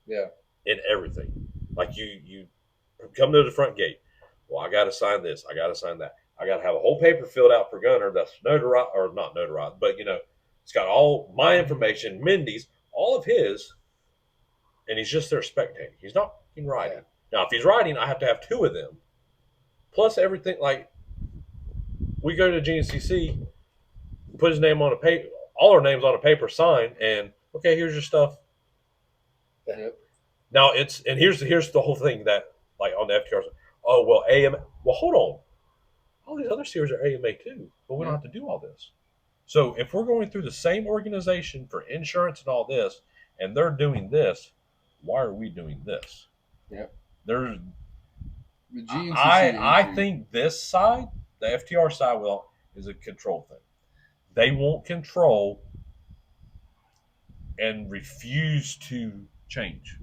in everything. Like you come to the front gate. Well, I got to sign this. I got to sign that. I got to have a whole paper filled out for Gunner that's notarized, or not notarized, but, you know, it's got all my information, Mindy's, all of his, and he's just there spectating. He's not riding. Now, if he's riding, I have to have 2 of them. Plus everything, like, we go to GNCC, put his name on a paper, all our names on a paper, sign, and, okay, here's your stuff. Now, here's the whole thing that, like, on the FTR, oh, well, AMA, well, hold on. All these other series are AMA too, but we don't have to do all this. So if we're going through the same organization for insurance and all this, and they're doing this, why are we doing this? There's the GNCC I think this side, the FTR side, is a control thing. They won't control and refuse to change.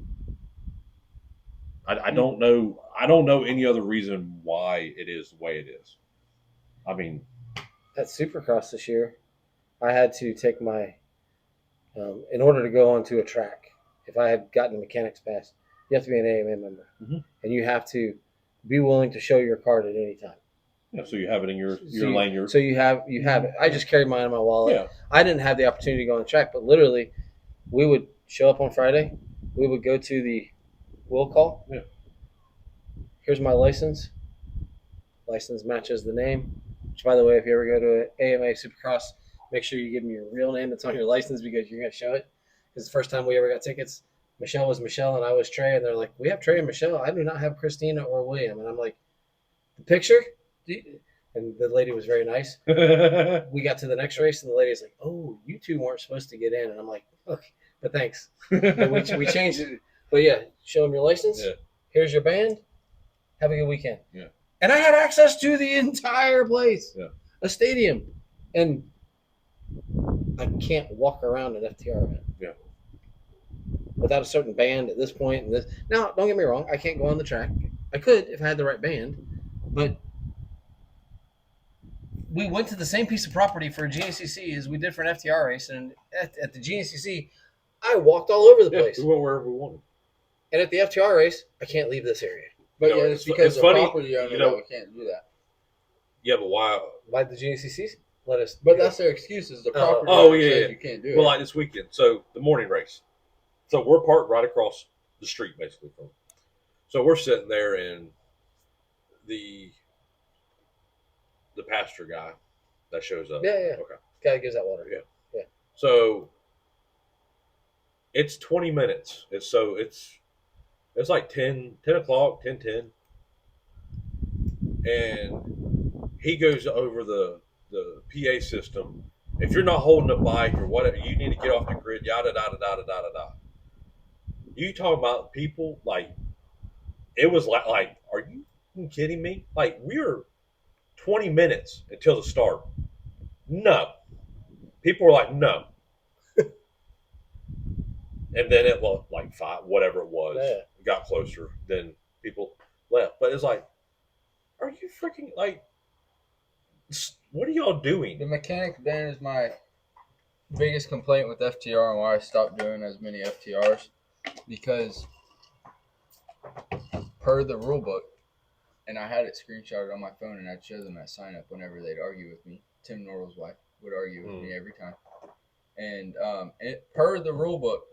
I don't know. I don't know any other reason why it is the way it is. I mean, at Supercross this year, I had to take my, in order to go onto a track, if I had gotten a mechanics pass, you have to be an AMA member. And you have to be willing to show your card at any time. Yeah, so you have it in your lanyard. So you have it. I just carried mine in my wallet. Yeah. I didn't have the opportunity to go on the track, but literally, we would show up on Friday. We would go to the will call. Yeah. Here's my license. License matches the name. Which, by the way, if you ever go to an AMA Supercross, make sure you give them your real name that's on your license because you're going to show it. Because the first time we ever got tickets, Michelle was Michelle and I was Trey, and they're like, "We have Trey and Michelle. I do not have Christina or William." And I'm like, "The picture?" And the lady was very nice. We got to the next race, and the lady's like, "Oh, you two weren't supposed to get in." And I'm like, "Okay, but thanks." But we changed it. But yeah, show them your license. Yeah. Here's your band. Have a good weekend. Yeah. And I had access to the entire place, a stadium, and I can't walk around an FTR event without a certain band at this point. And this now, don't get me wrong, I can't go on the track. I could if I had the right band, but we went to the same piece of property for GNCC as we did for an FTR race, and at the GNCC, I walked all over the place. We went wherever we wanted. And at the FTR race, I can't leave this area. But it's because the property owner we can't do that. Yeah, but why? Why the GNCC let us? But that's their excuse. Is the property owner says you can't do it. Well, like this weekend, so the morning race. So we're parked right across the street, basically. So we're sitting there, and the pastor guy that shows up. Yeah. Okay. Guy that gives that water. Yeah. So it's 20 minutes. It's like 10 o'clock, 10:10. And he goes over the PA system. If you're not holding a bike or whatever, you need to get off the grid, yada, yada, yada, yada, yada. You talk about people, like, it was like, are you You kidding me? Like, we're 20 minutes until the start. No. People were like, no. And then it was like 5, whatever it was, got closer. Then people left. But it's like, are you freaking, like, what are y'all doing? The mechanics ban is my biggest complaint with FTR and why I stopped doing as many FTRs. Because per the rule book, and I had it screenshotted on my phone, and I'd show them at sign up whenever they'd argue with me. Tim Norrell's wife would argue with me every time. And per the rule book,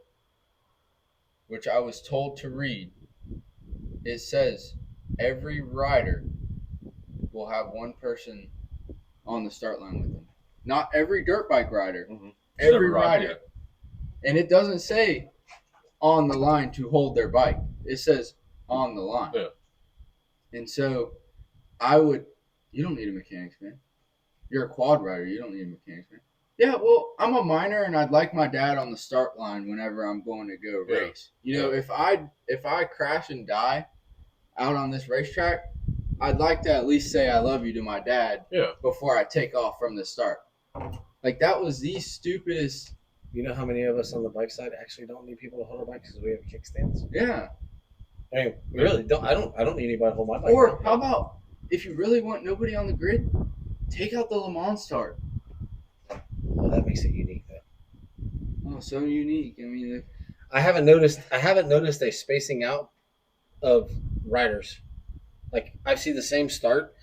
which I was told to read, it says every rider will have one person on the start line with them. Not every dirt bike rider, every rider. And it doesn't say on the line to hold their bike. It says on the line. Yeah. And so you don't need a mechanics man. You're a quad rider. You don't need a mechanics man. Yeah, well, I'm a minor, and I'd like my dad on the start line whenever I'm going to go race. You know, if I crash and die out on this racetrack, I'd like to at least say I love you to my dad before I take off from the start. Like, that was the stupidest. You know how many of us on the bike side actually don't need people to hold our bikes because we have kickstands? Yeah. I mean, we really don't. I don't need anybody to hold my bike. Or how about if you really want nobody on the grid, take out the Le Mans start. Well, that makes it unique, though. Oh, so unique. I mean, I haven't noticed a spacing out of riders. Like, I see the same start.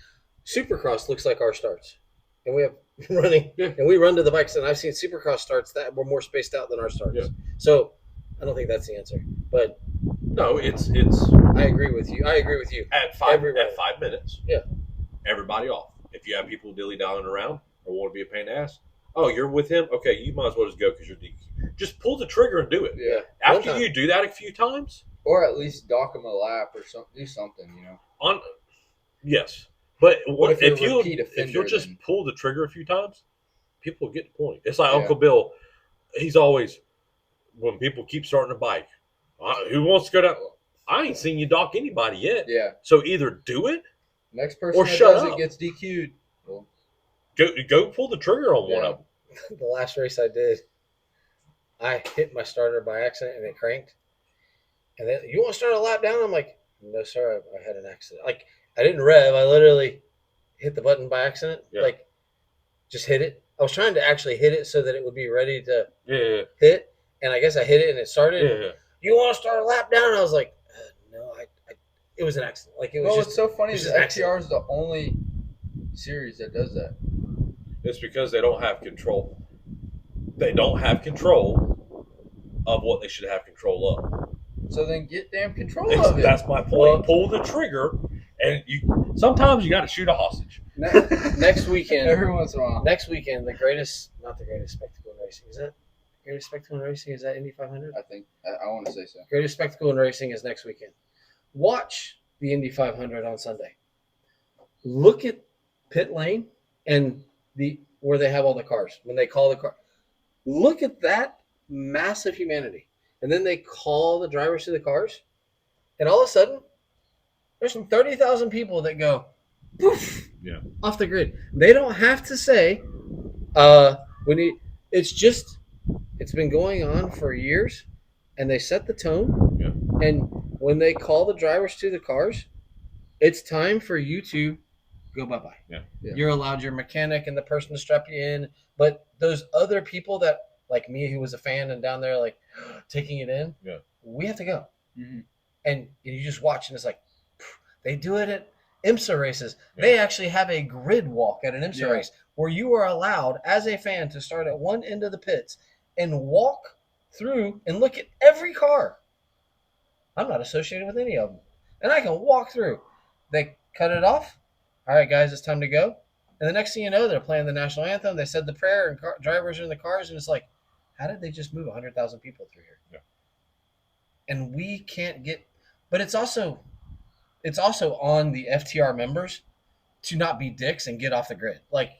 Supercross looks like our starts, and we have running, and we run to the bikes. And I've seen Supercross starts that were more spaced out than our starts. Yeah. So I don't think that's the answer, but no, it's. I agree with you. At 5 minutes. Yeah. Everybody off. If you have people dilly-dallying around or want to be a pain in the ass, oh, you're with him? Okay, you might as well just go because you're DQ. Just pull the trigger and do it. Yeah. After you do that a few times. Or at least dock them a lap or something. Do something, you know. Yes. But if you'll just pull the trigger a few times, people will get the point. It's like Uncle Bill. He's always, when people keep starting a bike, who wants to go down? I ain't seen you dock anybody yet. Yeah. So either do it next person or that shut does up. It gets DQ'd. Well, go pull the trigger on one of them. The last race I did, I hit my starter by accident and it cranked. And then, you want to start a lap down? I'm like, no, sir, I had an accident. Like, I didn't rev. I literally hit the button by accident. Yeah. Like, just hit it. I was trying to actually hit it so that it would be ready to hit. And I guess I hit it and it started. Yeah. You want to start a lap down? And I was like, no, it was an accident. Like, it was what's so funny is FTR is the only series that does that. It's because they don't have control. They don't have control of what they should have control of. So then get damn control of it. That's my point. Well, pull the trigger, and sometimes you got to shoot a hostage. Next weekend. Every once in a while. Next weekend, not the greatest spectacle in racing. Is that the greatest spectacle in racing? Is that Indy 500? I think. I want to say so. Greatest spectacle in racing is next weekend. Watch the Indy 500 on Sunday. Look at pit lane and where they have all the cars. When they call the car. Look at that massive humanity. And then they call the drivers to the cars. And all of a sudden, there's some 30,000 people that go poof off the grid. They don't have to say, it's been going on for years, and they set the tone. Yeah. And when they call the drivers to the cars, it's time for you to go bye-bye. Yeah. Yeah. You're allowed your mechanic and the person to strap you in. But those other people that, like me, who was a fan and down there, like, taking it in, we have to go. Mm-hmm. And you just watch, and it's like, they do it at IMSA races. Yeah. They actually have a grid walk at an IMSA race where you are allowed, as a fan, to start at one end of the pits and walk through and look at every car. I'm not associated with any of them. And I can walk through. They cut it off. All right, guys, it's time to go. And the next thing you know, they're playing the national anthem. They said the prayer, and drivers are in the cars, and it's like, how did they just move 100,000 people through here? Yeah. And we can't get – but it's also on the FTR members to not be dicks and get off the grid. Like,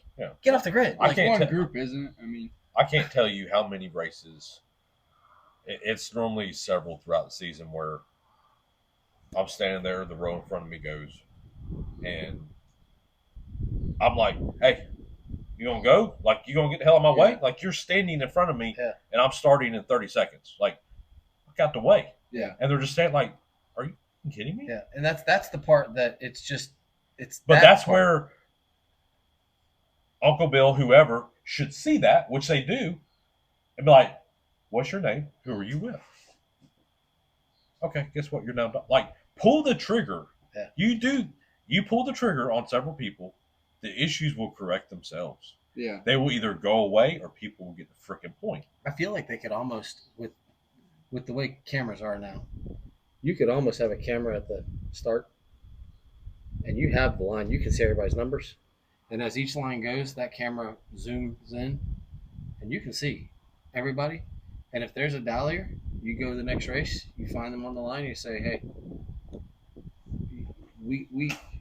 get off the grid. Like, one group, isn't it? I mean, I can't tell you how many races. It's normally several throughout the season where I'm standing there, the row in front of me goes, And I'm like, hey, you gonna go? Like, you gonna get the hell out of my way? Like, you're standing in front of me, and I'm starting in 30 seconds. Like, look out the way. Yeah. And they're just saying, like, are you kidding me? Yeah, and that's the part that it's just it's. But that that's part. where Uncle Bill, whoever, should see that, which they do, and be like, what's your name? Who are you with? Okay, guess what? You're now like, pull the trigger. Yeah. You pull the trigger on several people, the issues will correct themselves. Yeah. They will either go away or people will get the freaking point. I feel like they could almost with the way cameras are now, you could almost have a camera at the start, and you have the line. You can see everybody's numbers, and as each line goes, that camera zooms in, and you can see everybody. And if there's a dallier, you go to the next race, you find them on the line, you say, "Hey,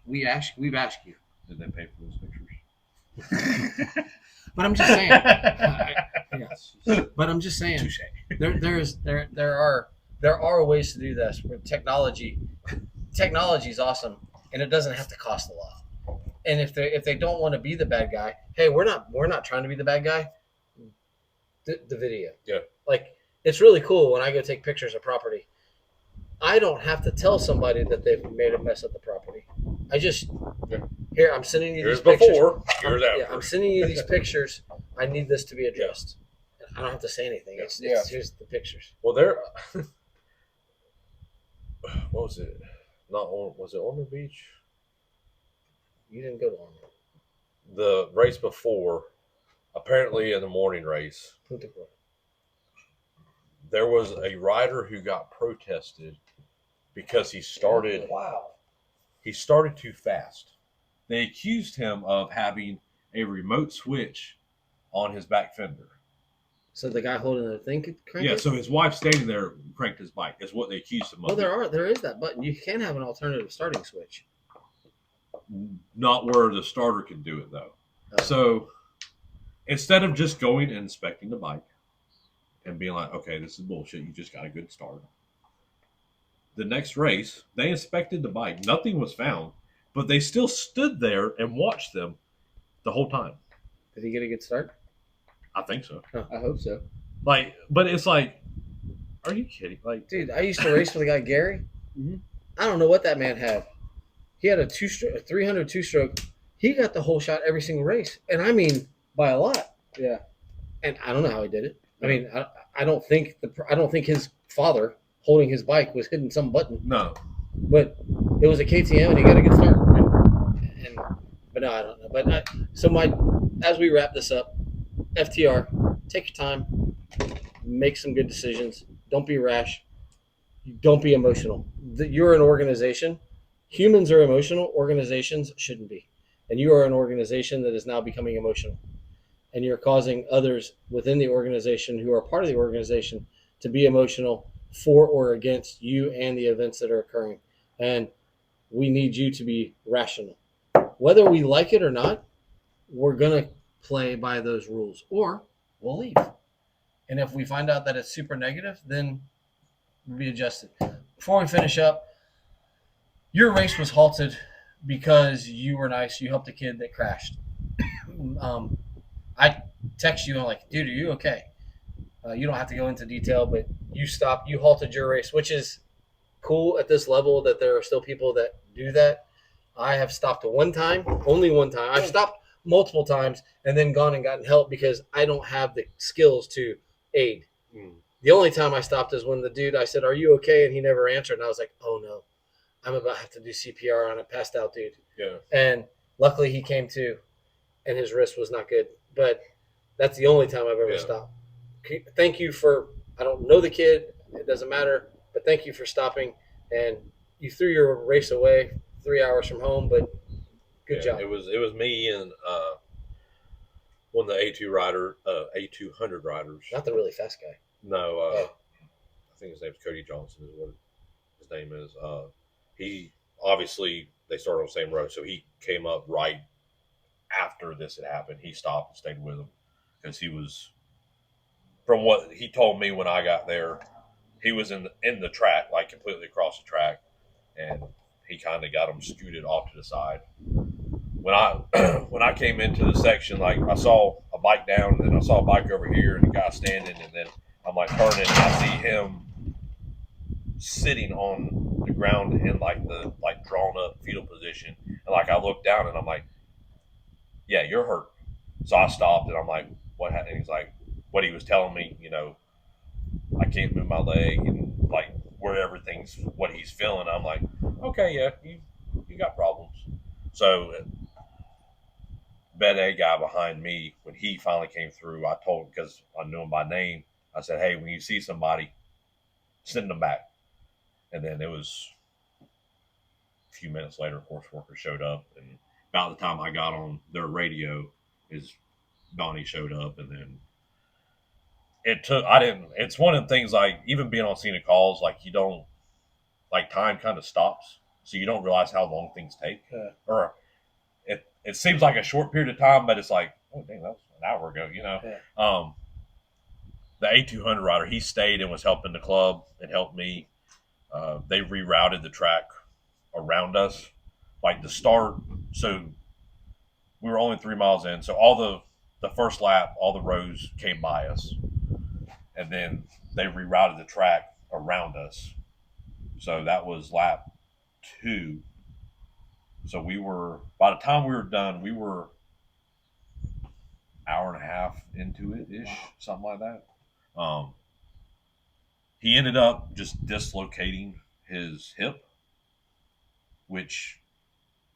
we've asked you." Did they pay for those pictures? But I'm just saying. But I'm just saying. There are ways to do this. Where technology is awesome, and it doesn't have to cost a lot. And if they don't want to be the bad guy, hey, we're not trying to be the bad guy. The video. Yeah. Like, it's really cool when I go take pictures of property. I don't have to tell somebody that they've made a mess at the property. I just here I'm sending you Here's these pictures. before, here's after. Yeah, I'm sending you these pictures. I need this to be addressed. I don't have to say anything. It's here's the pictures. Well, there. What was it? Was it Ormond Beach? You didn't go to Arnold. The race before, apparently in the morning race, there was a rider who got protested because he started too fast. They accused him of having a remote switch on his back fender. So the guy holding the thing could crank it? So his wife standing there cranked his bike is what they accused him of. Well, there is that button. You can have an alternative starting switch. Not where the starter can do it, though. So instead of just going and inspecting the bike and being like, okay, this is bullshit, you just got a good start. The next race, they inspected the bike. Nothing was found, but they still stood there and watched them the whole time. Did he get a good start? I think so. I hope so. Like, but it's like, are you kidding? Like, dude, I used to race with a guy, Gary. Mm-hmm. I don't know what that man had. He had a 300 two-stroke. He got the whole shot every single race, and I mean by a lot. Yeah. And I don't know how he did it. I mean, I don't think his father holding his bike was hitting some button. No. But it was a KTM, and he got a good start. But no, I don't know. But as we wrap this up, FTR, take your time, make some good decisions. Don't be rash. Don't be emotional. You're an organization. Humans are emotional. Organizations shouldn't be. And you are an organization that is now becoming emotional. And you're causing others within the organization who are part of the organization to be emotional for or against you and the events that are occurring. And we need you to be rational. Whether we like it or not, we're going to play by those rules, or we'll leave. And if we find out that it's super negative, then we'll be adjusted. Before we finish up, your race was halted because you were nice. You helped a kid that crashed. I text you and I'm like, dude, are you okay? You don't have to go into detail, but you stopped. You halted your race, which is cool at this level that there are still people that do that. I have stopped one time, only one time. I've stopped multiple times and then gone and gotten help because I don't have the skills to aid. The only time I stopped is when the dude, I said, are you okay? And he never answered. And I was like, oh no, I'm about to have to do CPR on a passed out dude. Yeah. And luckily he came to, and his wrist was not good. But that's the only time I've ever stopped. Thank you for, I don't know the kid. It doesn't matter. But thank you for stopping. And you threw your race away 3 hours from home, but good job. It was me and one of the A200 riders. Not the really fast guy. No, I think his name's Cody Johnson is what his name is. He obviously they started on the same road, so he came up right after this had happened. He stopped and stayed with him because he was, from what he told me when I got there, he was in the track, like completely across the track, and he he kind of got him scooted off to the side. When I came into the section, like I saw a bike down, and then I saw a bike over here, and a guy standing, and then I'm like turning, and I see him sitting on the ground in like the drawn up fetal position, and like I looked down, and I'm like, yeah, you're hurt. So I stopped, and I'm like, what happened? And he's like, what he was telling me, I can't move my leg, and like where everything's what he's feeling. I'm like, okay, yeah, you got problems. So Bed A guy behind me, when he finally came through, I told him, because I knew him by name, I said, hey, when you see somebody, send them back. And then it was a few minutes later, horse worker showed up, and about the time I got on their radio, is Donnie showed up, and then it's one of the things, like even being on scenic calls, like you don't, like time kind of stops, so you don't realize how long things take. Or it seems like a short period of time, but it's like, oh dang, that was an hour ago, Yeah. The A200 rider, he stayed and was helping the club and helped me. They rerouted the track around us, like the start. So we were only 3 miles in, so all the first lap, all the rows came by us, and then they rerouted the track around us. So that was lap 2. So by the time we were done, we were hour and a half into it ish, something like that. He ended up just dislocating his hip, which,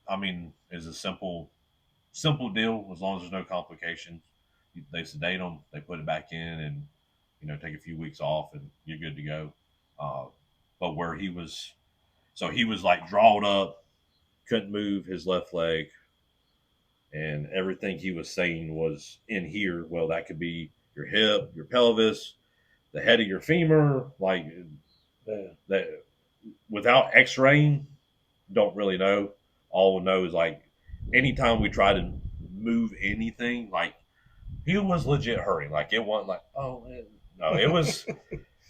I mean, is a simple deal as long as there's no complications. They sedate him, they put it back in, and take a few weeks off, and you're good to go. But where he was like drawed up, couldn't move his left leg, and everything he was saying was in here. Well, that could be your hip, your pelvis, the head of your femur, like that. Without X-raying, don't really know. All we know is like anytime we try to move anything, like he was legit hurting. Like it wasn't like, oh man. No, it was.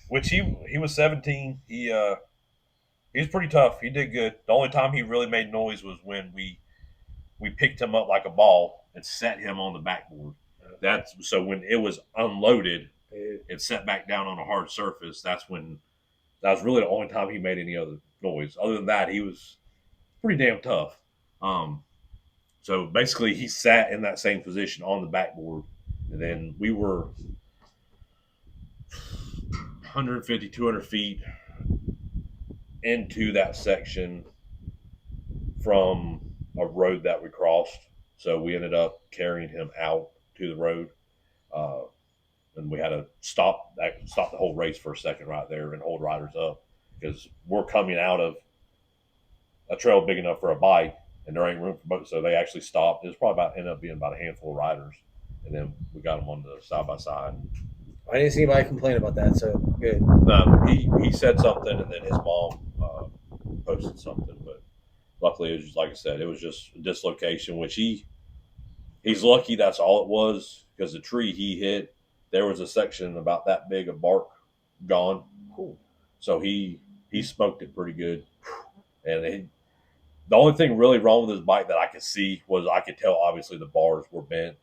Which he was 17. He was pretty tough. He did good. The only time he really made noise was when we picked him up like a ball and set him on the backboard. That's so when it was unloaded, it set back down on a hard surface. That was really the only time he made any other noise. Other than that, he was pretty damn tough. So basically, he sat in that same position on the backboard, and then we were 150, 200 feet into that section from a road that we crossed. So we ended up carrying him out to the road. And we had to stop the whole race for a second right there and hold riders up, because we're coming out of a trail big enough for a bike, and there ain't room for both. So they actually stopped. It was probably ended up being about a handful of riders, and then we got them on the side by side. I didn't see anybody complain about that, so good. No, he said something, and then his mom posted something, but luckily it was just, like I said, it was just a dislocation, which he's lucky that's all it was, because the tree he hit, there was a section about that big of bark gone. Cool. So he smoked it pretty good. And the only thing really wrong with his bike that I could see was, I could tell obviously the bars were bent,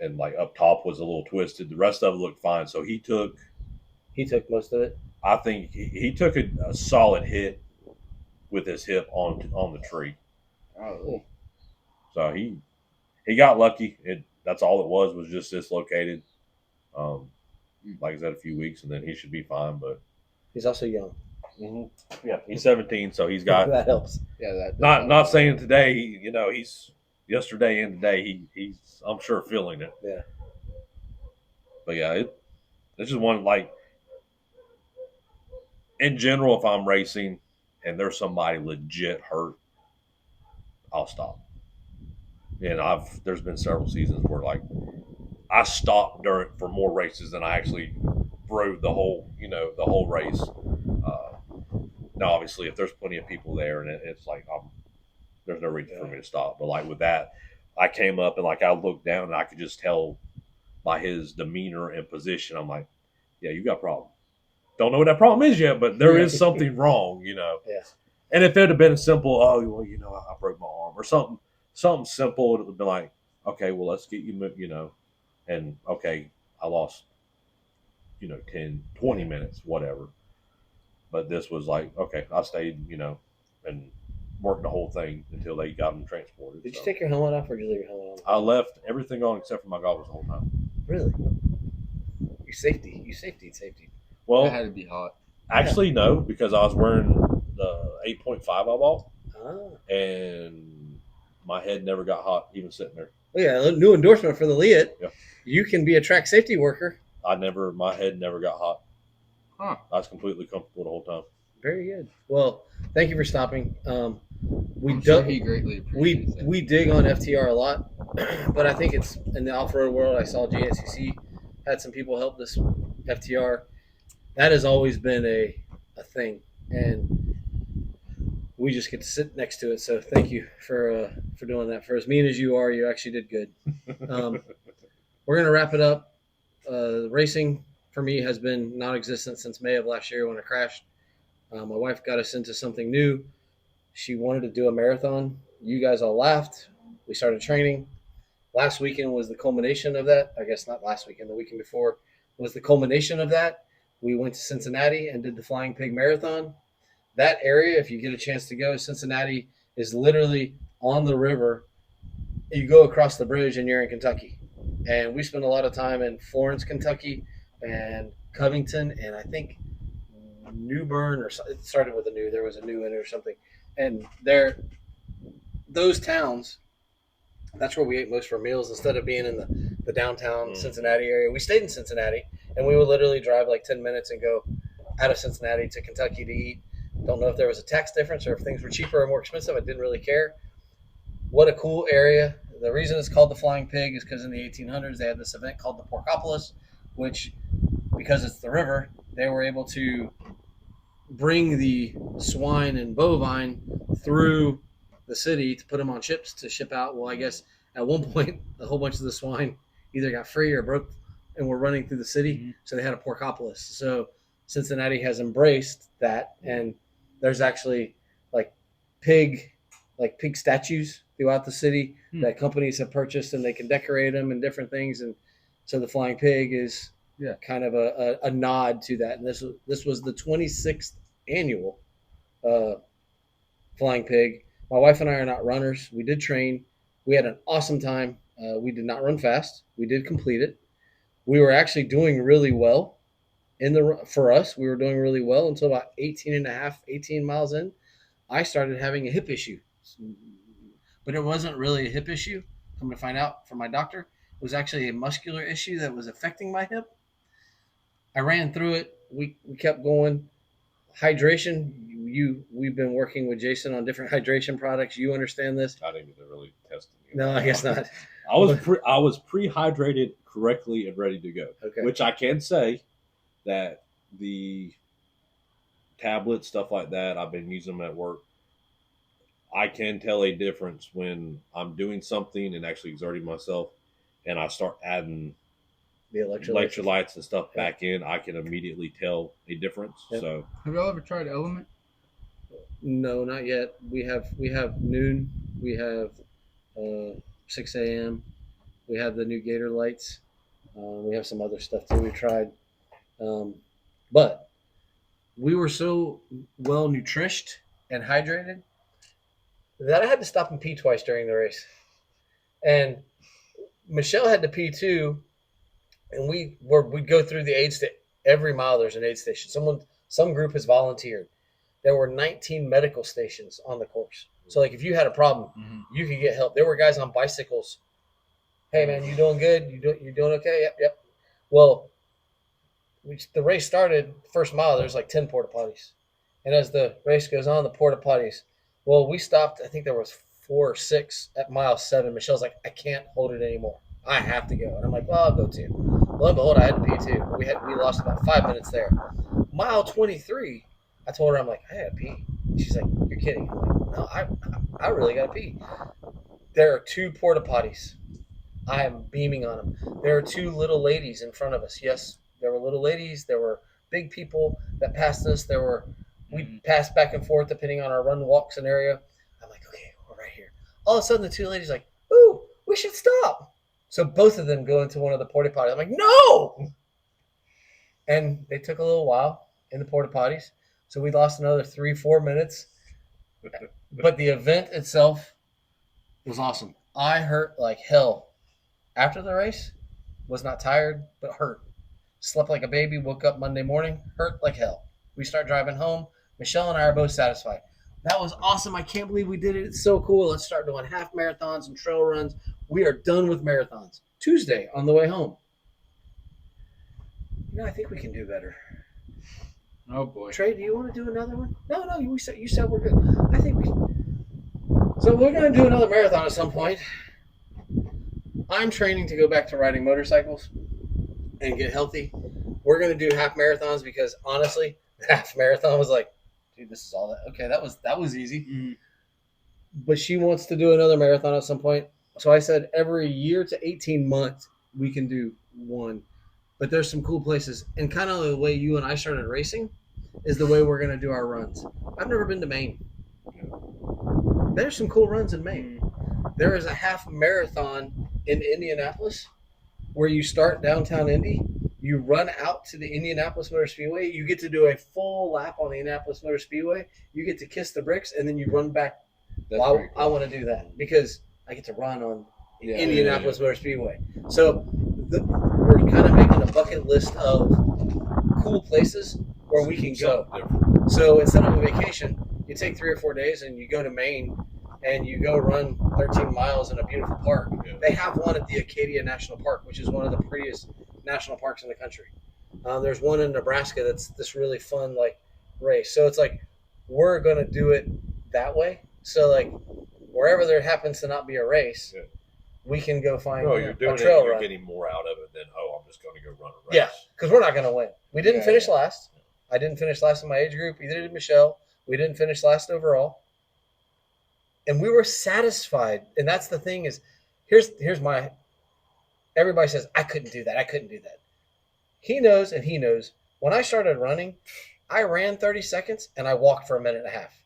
and like up top was a little twisted. The rest of it looked fine. So he took most of it. I think he took a solid hit with his hip on the tree. Oh, So he got lucky. That's all it was just dislocated. Like I said, a few weeks, and then he should be fine. But He's also young. Mm-hmm. Yeah, he's 17, so he's got that helps. yeah. not saying today. He's yesterday and today. He's I'm sure feeling it. Yeah. But yeah, it's just one, like, in general, if I'm racing and there's somebody legit hurt, I'll stop. And there's been several seasons where, like, I stopped for more races than I actually rode the whole race. Now, obviously, if there's plenty of people there, and it's like there's no reason for me to stop. But like with that, I came up and like I looked down and I could just tell by his demeanor and position. I'm like, yeah, you got a problem. Don't know what that problem is yet, but there is something wrong, Yeah. And if it had been simple, oh well, I broke my arm or something simple, it would have been like, okay, well let's get you, and okay, I lost, 10, 20 minutes, whatever. But this was like, okay, I stayed, and worked the whole thing until they got them transported. Did you take your helmet off or did you leave your helmet on? I left everything on except for my goggles the whole time. Really? You safety. Well, It had to be hot. actually, no, because I was wearing the 8.5 I bought, and my head never got hot even sitting there. Well, yeah, a new endorsement for the Leot. Yeah. You can be a track safety worker. My head never got hot. Huh. I was completely comfortable the whole time. Very good. Well, thank you for stopping. I'm sure he greatly appreciates that. We dig on FTR a lot, but I think it's in the off-road world. I saw GNCC had some people help this FTR. That has always been a thing, and we just get to sit next to it. So thank you for doing that for as mean as you are. You actually did good. We're gonna wrap it up. Racing for me has been non-existent since May of last year when I crashed. My wife got us into something new. She wanted to do a marathon. You guys all laughed. We started training. Last weekend was the culmination of that. I guess not last weekend, the weekend before was the culmination of that. We went to Cincinnati and did the Flying Pig Marathon. That area, if you get a chance to go, Cincinnati is literally on the river. You go across the bridge and you're in Kentucky. And we spent a lot of time in Florence, Kentucky, and Covington, and I think New Bern, or it started with a new. There was a new in it or something, and those towns. That's where we ate most of our meals instead of being in the downtown Cincinnati area. We stayed in Cincinnati, and we would literally drive like 10 minutes and go out of Cincinnati to Kentucky to eat. Don't know if there was a tax difference or if things were cheaper or more expensive. I didn't really care. What a cool area. The reason it's called the Flying Pig is because in the 1800s they had this event called the Porkopolis, which, because it's the river, they were able to bring the swine and bovine through the city to put them on ships to ship out. Well, I guess at one point a whole bunch of the swine either got free or broke and were running through the city, so they had a Porkopolis. So Cincinnati has embraced that, and there's actually pig statues throughout the city that companies have purchased, and they can decorate them and different things. And so the Flying Pig is kind of a nod to that. And this was the 26th annual Flying Pig. My wife and I are not runners. We did train. We had an awesome time. We did not run fast. We did complete it. We were actually doing really well for us. We were doing really well until about 18 miles in. I started having a hip issue, but it wasn't really a hip issue. I'm going to find out from my doctor. It was actually a muscular issue that was affecting my hip. I ran through it. We kept going. Hydration. We've been working with Jason on different hydration products. You understand this? I didn't get to really test it. No, I guess not. I was pre-hydrated correctly and ready to go. Okay. Which I can say that the tablets, stuff like that, I've been using them at work. I can tell a difference when I'm doing something and actually exerting myself, and I start adding The electrolytes and stuff back in. I can immediately tell a difference. Yep. So, have y'all ever tried Element? No, not yet. We have noon. We have 6 a.m. We have the new Gator lights. We have some other stuff too we tried. But we were so well nutrished and hydrated that I had to stop and pee twice during the race. And Michelle had to pee too. And we'd go through the aid station. Every mile there's an aid station. Some group has volunteered. There were 19 medical stations on the course. So if you had a problem, you could get help. There were guys on bicycles. Hey man, you doing good? You doing okay? Yep. Well, the race started, first mile, there's 10 porta potties. And as the race goes on, the porta potties. Well, we stopped, I think there was 4 or 6 at mile 7. Michelle's like, I can't hold it anymore. I have to go. And I'm like, well, I'll go too. Lo and behold, I had to pee too. We lost about 5 minutes there. Mile 23, I told her, I'm like, I had to pee. She's like, you're kidding. I'm like, no, I really got to pee. There are 2 porta potties. I am beaming on them. There are 2 little ladies in front of us. Yes, there were little ladies. There were big people that passed us. There were We pass back and forth depending on our run walk scenario. I'm like, okay, we're right here. All of a sudden, the two ladies are like, ooh, we should stop. So both of them go into one of the porta potties. I'm like, no! And they took a little while in the porta potties. So we lost another 3-4 minutes. But the event itself was awesome. I hurt like hell after the race. Was not tired, but hurt. Slept like a baby. Woke up Monday morning. Hurt like hell. We start driving home. Michelle and I are both satisfied. That was awesome. I can't believe we did it. It's so cool. Let's start doing half marathons and trail runs. We are done with marathons. Tuesday on the way home. I think we can do better. Oh boy. Trey, do you want to do another one? No, you said we're good. I think we can. So we're going to do another marathon at some point. I'm training to go back to riding motorcycles and get healthy. We're going to do half marathons because honestly, the half marathon was like, dude, this is all that. Okay, that was easy. Mm-hmm. But she wants to do another marathon at some point. So I said every year to 18 months we can do one. But there's some cool places. And kind of the way you and I started racing is the way we're going to do our runs. I've never been to Maine. There's some cool runs in Maine. There is a half marathon in Indianapolis where you start downtown Indy, you run out to the Indianapolis Motor Speedway, you get to do a full lap on the Indianapolis Motor Speedway, you get to kiss the bricks, and then you run back. Well, I want to do that because I get to run on Indianapolis Motor Speedway. So we're kind of making a bucket list of cool places where we can go. So instead of a vacation, you take 3 or 4 days and you go to Maine and you go run 13 miles in a beautiful park. Yeah. They have one at the Acadia National Park, which is one of the prettiest national parks in the country. There's one in Nebraska that's this really fun race. So it's like we're going to do it that way. So like wherever there happens to not be a race, we can go find you're doing a trail it, you're run. Getting more out of it than, I'm just going to go run a race. Yeah, because we're not going to win. We didn't finish last. I didn't finish last in my age group. Either did Michelle. We didn't finish last overall. And we were satisfied. And that's the thing is, here's my, everybody says, I couldn't do that. He knows, and he knows, when I started running, I ran 30 seconds and I walked for a minute and a half.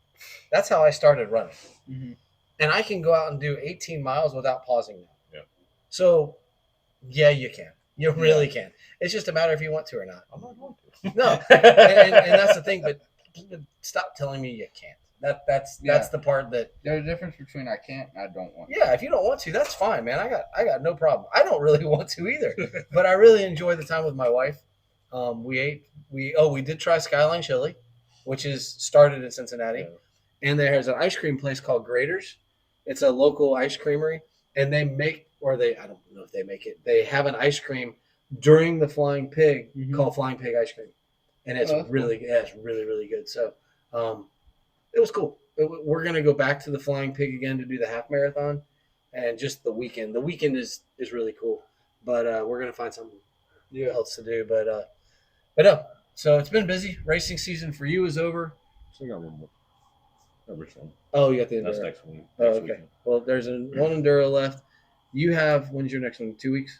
That's how I started running. Mm-hmm. And I can go out and do 18 miles without pausing now. Yeah. So, yeah, you can. You really can. It's just a matter if you want to or not. I'm not going to. No. and that's the thing, but stop telling me you can't. That's the part that there's a difference between I can't and I don't want to. Yeah, if you don't want to, that's fine, man. I got no problem. I don't really want to either. But I really enjoy the time with my wife. We did try Skyline Chili, which is started in Cincinnati. Yeah. And there's an ice cream place called Grater's. It's a local ice creamery, and I don't know if they make it. They have an ice cream during the Flying Pig called Flying Pig ice cream. And it's really really good. So, it was cool. We're going to go back to the Flying Pig again to do the half marathon and just the weekend. The weekend is really cool, but we're going to find something else to do. But no, so it's been busy. Racing season for you is over. Still got one more. Oh, you got the Enduro. That's next week. Okay. Weekend. Well, there's one Enduro left. You have, when's your next one? 2 weeks?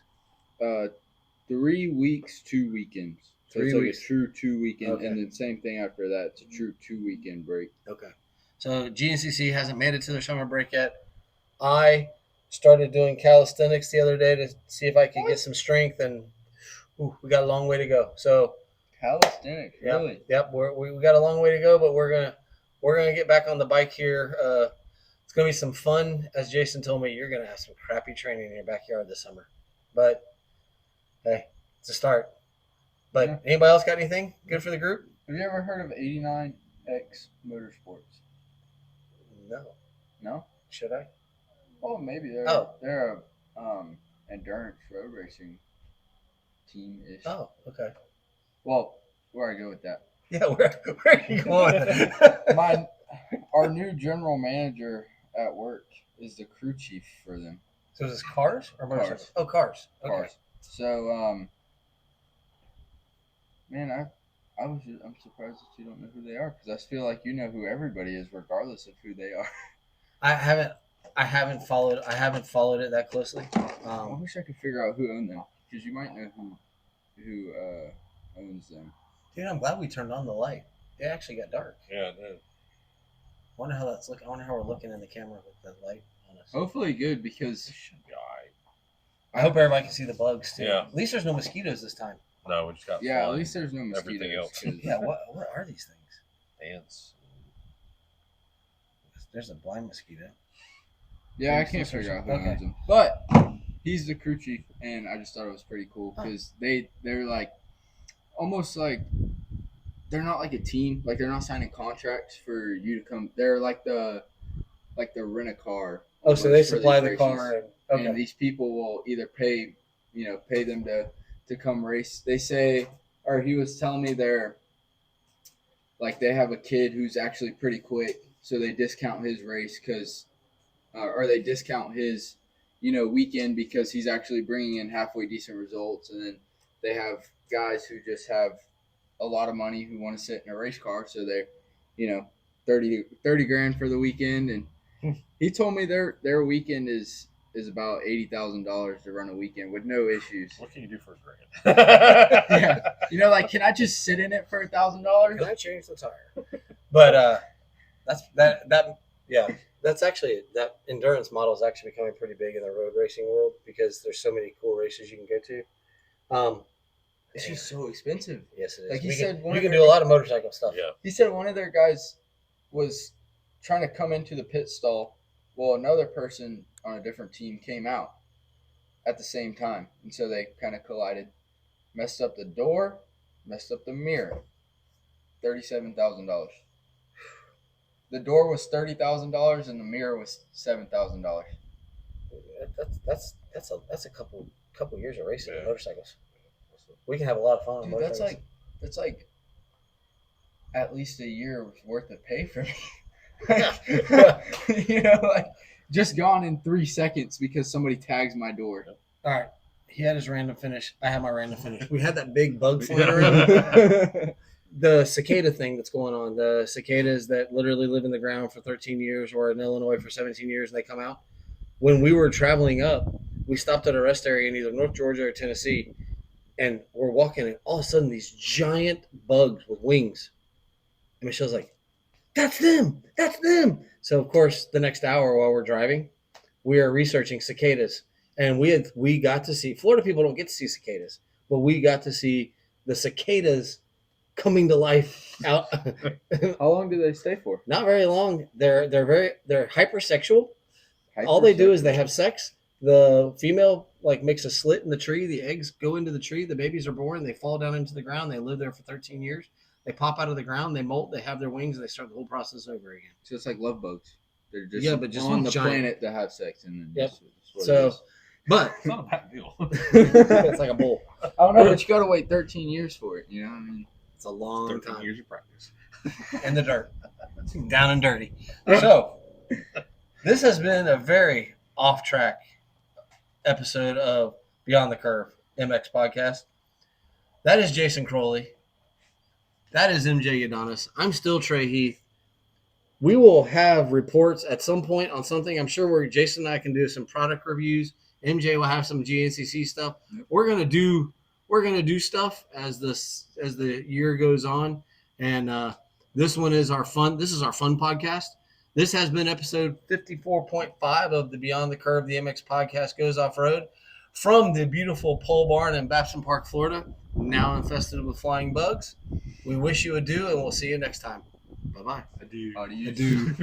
3 weeks, 2 weekends. So 3 it's weeks. Like a true 2 weekend, and then same thing after that. It's a true 2 weekend break. Okay. So GNCC hasn't made it to their summer break yet. I started doing calisthenics the other day to see if I could get some strength, and we got a long way to go. So calisthenics, really? Yep. We got a long way to go, but we're gonna get back on the bike here. It's gonna be some fun. As Jason told me, you're gonna have some crappy training in your backyard this summer, but hey, it's a start. But anybody else got anything good for the group? Have you ever heard of 89X Motorsports? No? Should I? Oh, maybe they're a endurance road racing team-ish. Oh, okay. Well, where I go with that? Yeah, where are you going? Our new general manager at work is the crew chief for them. So is this cars or motorcycles? Oh, cars. Okay. Cars. So, man, I'm surprised that you don't know who they are, because I feel like you know who everybody is, regardless of who they are. I haven't followed it that closely. I wish I could figure out who owned them, because you might know who owns them. Dude, I'm glad we turned on the light. It actually got dark. Yeah, it did. Wonder how that's looking. I wonder how we're looking in the camera with the light on us. Hopefully good because It should be all right. I hope everybody can see the bugs too. Yeah. At least there's no mosquitoes this time. No, we just got at flying least there's no mosquitoes. everything else. 'cause- Yeah. What are these things? Ants. There's a blind mosquito. Yeah, I can't figure out who Okay. owns them. But he's the crew chief, and I just thought it was pretty cool because they're like almost like they're not like a team. Like they're not signing contracts for you to come. They're like the rent a car. Oh, so they almost for supply these the car. races. And, okay. And these people will either pay them to come race. They say, or he was telling me they're like they have a kid who's actually pretty quick, so they discount his race because, or they discount his, weekend because he's actually bringing in halfway decent results. And then they have guys who just have a lot of money who want to sit in a race car, so they're, 30 grand for the weekend. And he told me their weekend is about $80,000 to run a weekend with no issues. What can you do for a grand? Yeah, like can I just sit in it for $1,000? Can I change the tire? But that's actually that endurance model is actually becoming pretty big in the road racing world because there's so many cool races you can go to. It's just so expensive. Yes, it is. Like he you said, can do a lot of motorcycle stuff. Yeah. He said one of their guys was trying to come into the pit stall. Well, another person on a different team came out at the same time, and so they kind of collided. Messed up the door, messed up the mirror. $37,000. The door was $30,000 and the mirror was $7,000. That's a couple years of racing Yeah. motorcycles. We can have a lot of fun. on Dude, motorcycles. that's like at least a year worth of pay for me. Like just gone in 3 seconds because somebody tags my door. All right. He had his random finish. I had my random finish. We had that big bug flying around. The cicada thing that's going on. The cicadas that literally live in the ground for 13 years or in Illinois for 17 years and they come out. When we were traveling up, we stopped at a rest area in either North Georgia or Tennessee, and we're walking, and all of a sudden these giant bugs with wings. And Michelle's like, that's them. That's them. So, of course, the next hour while we're driving, we are researching cicadas. And we got to see, Florida people don't get to see cicadas, but we got to see the cicadas coming to life out. How long do they stay for? Not very long. They're hypersexual. All they do is they have sex. The female makes a slit in the tree. The eggs go into the tree. The babies are born. They fall down into the ground. They live there for 13 years. They pop out of the ground. They molt. They have their wings. And they start the whole process over again. So it's like love bugs. They're just, just on the giant. planet to have sex. And then Yep. that's what it So, is. but It's not a bad deal. it's like a bull. I don't know, but you got to wait 13 years for it. You know what I mean? It's a long 13 time. years of practice. In the dirt. Down and dirty. So, this has been a very off-track episode of Beyond the Curve MX podcast. That is Jason Crowley. That is MJ Udonis. I'm still Trey Heath. We will have reports at some point on something. I'm sure where Jason and I can do some product reviews. MJ will have some GNCC stuff. We're gonna do stuff as the year goes on. And this one is our fun. This is our fun podcast. This has been episode 54.5 of the Beyond the Curve, the MX podcast goes off road from the beautiful pole barn in Babson Park, Florida, now infested with flying bugs. We wish you adieu, and we'll see you next time. Bye-bye. Adieu. Adieu.